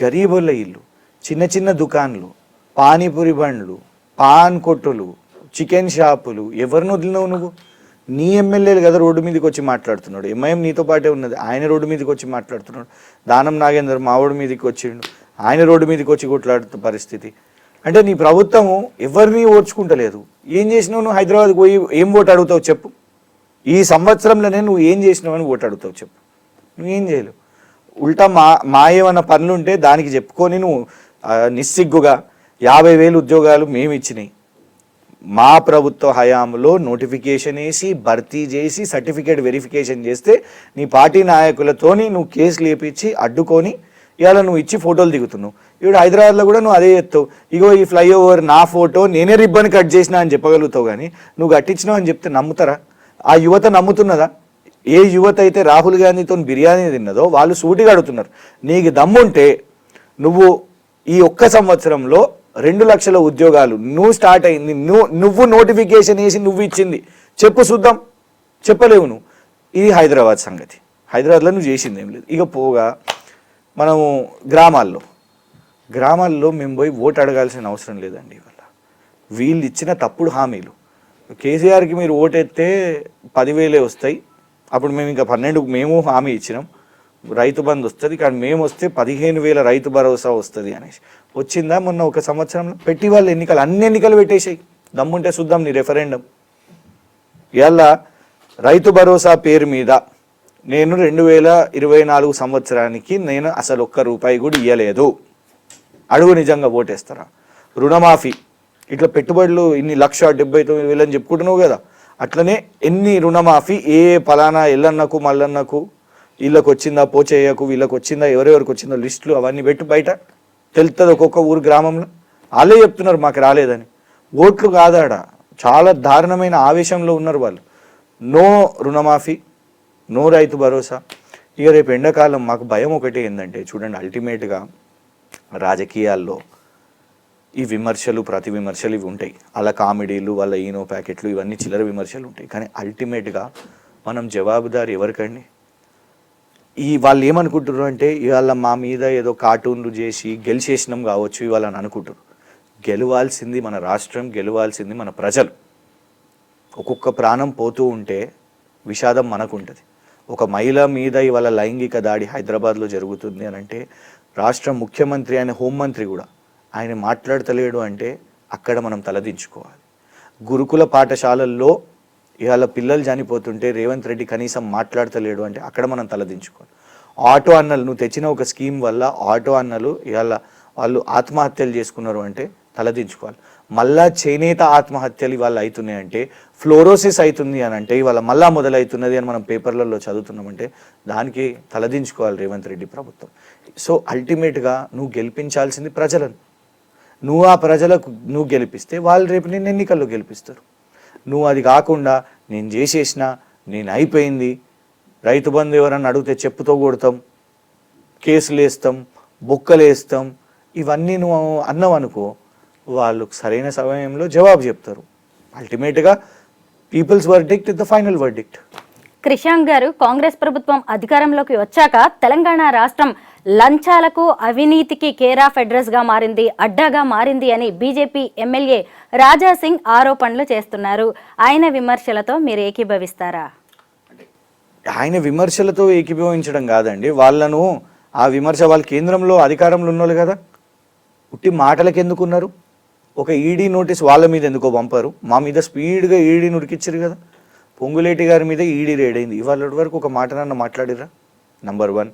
గరీబోళ్ళ ఇల్లు, చిన్న చిన్న దుకాన్లు, పానీపూరి బండ్లు, పాన్ కొట్టులు, చికెన్ షాపులు ఎవరిని వదిలినావు? నీ ఎమ్మెల్యేలు కదా రోడ్డు మీదకి వచ్చి మాట్లాడుతున్నాడు, ఎంఐఎం నీతో పాటే ఉన్నది, ఆయన రోడ్డు మీదకి వచ్చి మాట్లాడుతున్నాడు. దానం నాగేందర్ మావోడి మీదకి వచ్చిండు, ఆయన రోడ్డు మీదకి వచ్చి కొట్లాడుతున్న పరిస్థితి. అంటే నీ ప్రభుత్వము ఎవరిని ఓర్చుకుంటలేదు. ఏం చేసినావు నువ్వు? హైదరాబాద్కి పోయి ఏం ఓటు అడుగుతావు చెప్పు? ఈ సంవత్సరంలోనే నువ్వు ఏం చేసినావు అని ఓటు అడుగుతావు చెప్పు? నువ్వేం చేయలేవు. ఉల్టా మా ఏమన్నా పనులుంటే దానికి చెప్పుకొని నువ్వు నిస్సిగ్గుగా 50,000 ఉద్యోగాలు మేము ఇచ్చినాయి, మా ప్రభుత్వ హయాంలో నోటిఫికేషన్ వేసి భర్తీ చేసి సర్టిఫికేట్ వెరిఫికేషన్ చేస్తే నీ పార్టీ నాయకులతోని నువ్వు కేసులు వేపించి అడ్డుకొని ఇవాళ నువ్వు ఇచ్చి ఫోటోలు దిగుతున్నావు. ఇప్పుడు హైదరాబాద్లో కూడా నువ్వు అదే చెప్తావు, ఇగో ఈ ఫ్లైఓవర్ నా ఫోటో నేనే రిబ్బన్ కట్ చేసినా అని చెప్పగలుగుతావు. కానీ నువ్వు కట్టించినావు అని చెప్తే నమ్ముతారా? ఆ యువత నమ్ముతున్నదా? ఏ యువత అయితే రాహుల్ గాంధీతో బిర్యానీ తిన్నదో వాళ్ళు సూటిగా అడుగుతున్నారు. నీకు దమ్ముంటే నువ్వు ఈ ఒక్క సంవత్సరంలో 2 లక్షల ఉద్యోగాలు నువ్వు స్టార్ట్ అయింది, నువ్వు నోటిఫికేషన్ వేసి నువ్వు ఇచ్చింది చెప్పు చూద్దాం. చెప్పలేవు నువ్వు. ఇది హైదరాబాద్ సంగతి. హైదరాబాద్లో నువ్వు చేసింది ఏం లేదు. ఇక పోగా మనము గ్రామాల్లో మేము పోయి ఓటు అడగాల్సిన అవసరం లేదండి. ఇవాళ వీళ్ళు ఇచ్చిన తప్పుడు హామీలు. కేసీఆర్కి మీరు ఓటెత్తే 10,000 వస్తాయి, అప్పుడు మేము ఇంకా 12 మేము హామీ ఇచ్చినాం, రైతు బంధు వస్తుంది, కానీ మేము వస్తే 15,000 రైతు భరోసా వస్తుంది అనేసి వచ్చిందా? మొన్న ఒక సంవత్సరంలో పెట్టి వాళ్ళు ఎన్నికలు అన్ని ఎన్నికలు పెట్టేసాయి. దమ్ముంటే చూద్దాం నీ రెఫరెండం. ఇవాళ రైతు భరోసా పేరు మీద నేను 2024 సంవత్సరానికి నేను అసలు ₹1 కూడా ఇవ్వలేదు. అడుగు, నిజంగా ఓటేస్తారా? రుణమాఫీ ఇట్లా పెట్టుబడులు ఇన్ని 1,79,000 అని చెప్పుకుంటున్నావు కదా, అట్లనే ఎన్ని రుణమాఫీ ఏ పలానా ఎల్లన్నకు మల్లన్నకు వీళ్ళకి వచ్చిందా, పోచేయకు వీళ్ళకి వచ్చిందా, ఎవరెవరికి వచ్చిందో లిస్టులు అవన్నీ పెట్టు, బయట తెలుస్తుంది. ఒక్కొక్క ఊరు గ్రామంలో వాళ్ళే చెప్తున్నారు మాకు రాలేదని. ఓట్లు కాదాడ, చాలా దారుణమైన ఆవేశంలో ఉన్నారు వాళ్ళు. నో రుణమాఫీ, నో రైతు భరోసా. ఇక రేపు ఎండాకాలం మాకు భయం ఒకటి ఏంటంటే, చూడండి అల్టిమేట్గా రాజకీయాల్లో ఈ విమర్శలు ప్రతి విమర్శలు ఇవి ఉంటాయి, అలా కామెడీలు వాళ్ళ ఈనో ప్యాకెట్లు ఇవన్నీ చిల్లర విమర్శలు ఉంటాయి. కానీ అల్టిమేట్గా మనం జవాబుదారి ఎవరికండి? ఈ వాళ్ళు ఏమనుకుంటున్నారు అంటే ఇవాళ మా మీద ఏదో కార్టూన్లు చేసి గెలిచేసినాం కావచ్చు ఇవాళ అని అనుకుంటారు. గెలవాల్సింది మన రాష్ట్రం, గెలవాల్సింది మన ప్రజలు. ఒక్కొక్క ప్రాణం పోతూ ఉంటే విషాదం మనకుంటుంది. ఒక మహిళ మీద ఇవాళ లైంగిక దాడి హైదరాబాద్లో జరుగుతుంది అని అంటే రాష్ట్ర ముఖ్యమంత్రి ఆయన హోంమంత్రి కూడా ఆయన మాట్లాడతలేడు అంటే అక్కడ మనం తలదించుకోవాలి. గురుకుల పాఠశాలల్లో ఇవాళ పిల్లలు చనిపోతుంటే రేవంత్ రెడ్డి కనీసం మాట్లాడతలేడు అంటే అక్కడ మనం తలదించుకోవాలి. ఆటో అన్నలు నువ్వు తెచ్చిన ఒక స్కీమ్ వల్ల ఆటో అన్నలు ఇవాళ వాళ్ళు ఆత్మహత్యలు చేసుకున్నారు అంటే తలదించుకోవాలి. మళ్ళా చేనేత ఆత్మహత్యలు ఇవాళ అవుతున్నాయంటే, ఫ్లోరోసిస్ అవుతుంది అని అంటే ఇవాళ మళ్ళా మొదలవుతున్నది అని మనం పేపర్లలో చదువుతున్నామంటే దానికి తలదించుకోవాలి రేవంత్ రెడ్డి ప్రభుత్వం. సో అల్టిమేట్గా నువ్వు గెలిపించాల్సింది ప్రజలను. నువ్వు ఆ ప్రజలకు నువ్వు గెలిపిస్తే వాళ్ళు రేపు నేను ఎన్నికల్లో గెలిపిస్తారు. నువ్వు అది కాకుండా నేను చేసేసిన, నేను అయిపోయింది, రైతు బంధు ఎవరన్నా అడిగితే చెప్పుతో కొడతాం, కేసులు వేస్తాం, బొక్కలు వేస్తాం, ఇవన్నీ నువ్వు అన్నావు అనుకో వాళ్ళు సరైన సమయంలో జవాబు చెప్తారు. అల్టిమేట్గా people's verdict is the final verdict. Krishank గారు, కాంగ్రెస్ ప్రభుత్వం అధికారంలోకి వచ్చాక తెలంగాణ రాష్ట్రం లంచాలకు అవినీతికి కేర్ ఆఫ్ అడ్రస్ గా మారింది, అడ్డాగా మారింది అని బీజేపీ ఎమ్మెల్యే రాజాసింగ్ ఆరోపణలు చేస్తున్నారు. ఆయన విమర్శలతో మీరు ఏకీభవిస్తారా? ఆయన విమర్శలతో ఏకీభవించడం కాదండి, వాళ్ళను ఆ విమర్శ వాళ్ళు కేంద్రంలో అధికారంలో ఉన్నోళ్ళు కదా, ఉట్టి మాటలకు ఎందుకున్నారు? ఒక ఈడీ నోటీస్ వాళ్ళ మీద ఎందుకో పంపారు, మా మీద స్పీడ్గా ఈడీ నురికిచ్చారు కదా. పొంగులేటి గారి మీద ఈడీ రేడ్ అయింది, ఇవాళ వరకు ఒక మాట నన్ను మాట్లాడిరా? నంబర్ 1.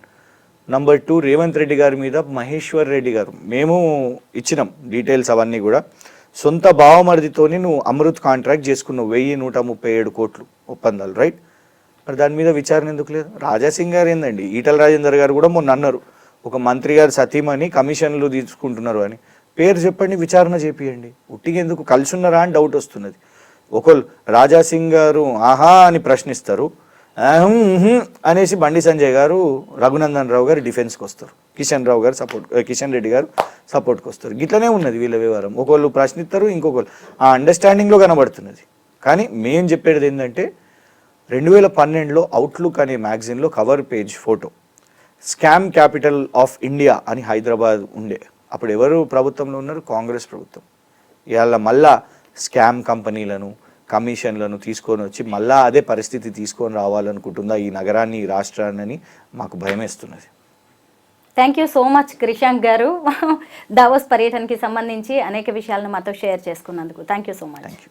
నంబర్ 2, రేవంత్ రెడ్డి గారి మీద మహేశ్వర్ రెడ్డి గారు మేము ఇచ్చినాం డీటెయిల్స్ అవన్నీ కూడా. సొంత బావమరిదితోని నువ్వు అమృత్ కాంట్రాక్ట్ చేసుకున్నావు, 1,137 కోట్లు ఒప్పందాలు, రైట్? మరి దాని మీద విచారణ ఎందుకు లేదు? రాజాసింగ్ గారు ఏందండి, ఈటల రాజేందర్ గారు కూడా మొన్న అన్నారు ఒక మంత్రి గారు సతీమణి కమిషన్లు తీసుకుంటున్నారు అని. పేరు చెప్పండి, విచారణ చేపియండి. ఉట్టిగా ఎందుకు కలిసి ఉన్నారా అని డౌట్ వస్తున్నది. ఒకళ్ళు రాజాసింగ్ గారు ఆహా అని ప్రశ్నిస్తారు, అనేసి బండి సంజయ్ గారు, రఘునందన్ రావు గారు డిఫెన్స్కి వస్తారు, కిషన్ రెడ్డి గారు సపోర్ట్కి వస్తారు. గిట్లనే ఉన్నది వీళ్ళ వ్యవహారం. ఒకళ్ళు ప్రశ్నిస్తారు, ఇంకొకళ్ళు ఆ అండర్స్టాండింగ్లో కనబడుతున్నది. కానీ మేము చెప్పేది ఏంటంటే 2012లో అవుట్లుక్ అనే మ్యాగజైన్లో cover page photo scam capital of India అని హైదరాబాద్ ఉండే. అప్పుడు ఎవరు ప్రభుత్వంలో ఉన్నారు? కాంగ్రెస్ ప్రభుత్వం. ఇవాళ మళ్ళా స్కామ్ కంపెనీలను, కమిషన్లను తీసుకొని వచ్చి మళ్ళా అదే పరిస్థితి తీసుకొని రావాలనుకుంటుందా ఈ నగరాన్ని, ఈ రాష్ట్రాన్ని, మాకు భయమేస్తున్నది. Thank you so much Krishank garu. Davos పర్యటనకి సంబంధించి అనేక విషయాలను మాతో షేర్ చేసుకున్నందుకు thank you so much. Thank you.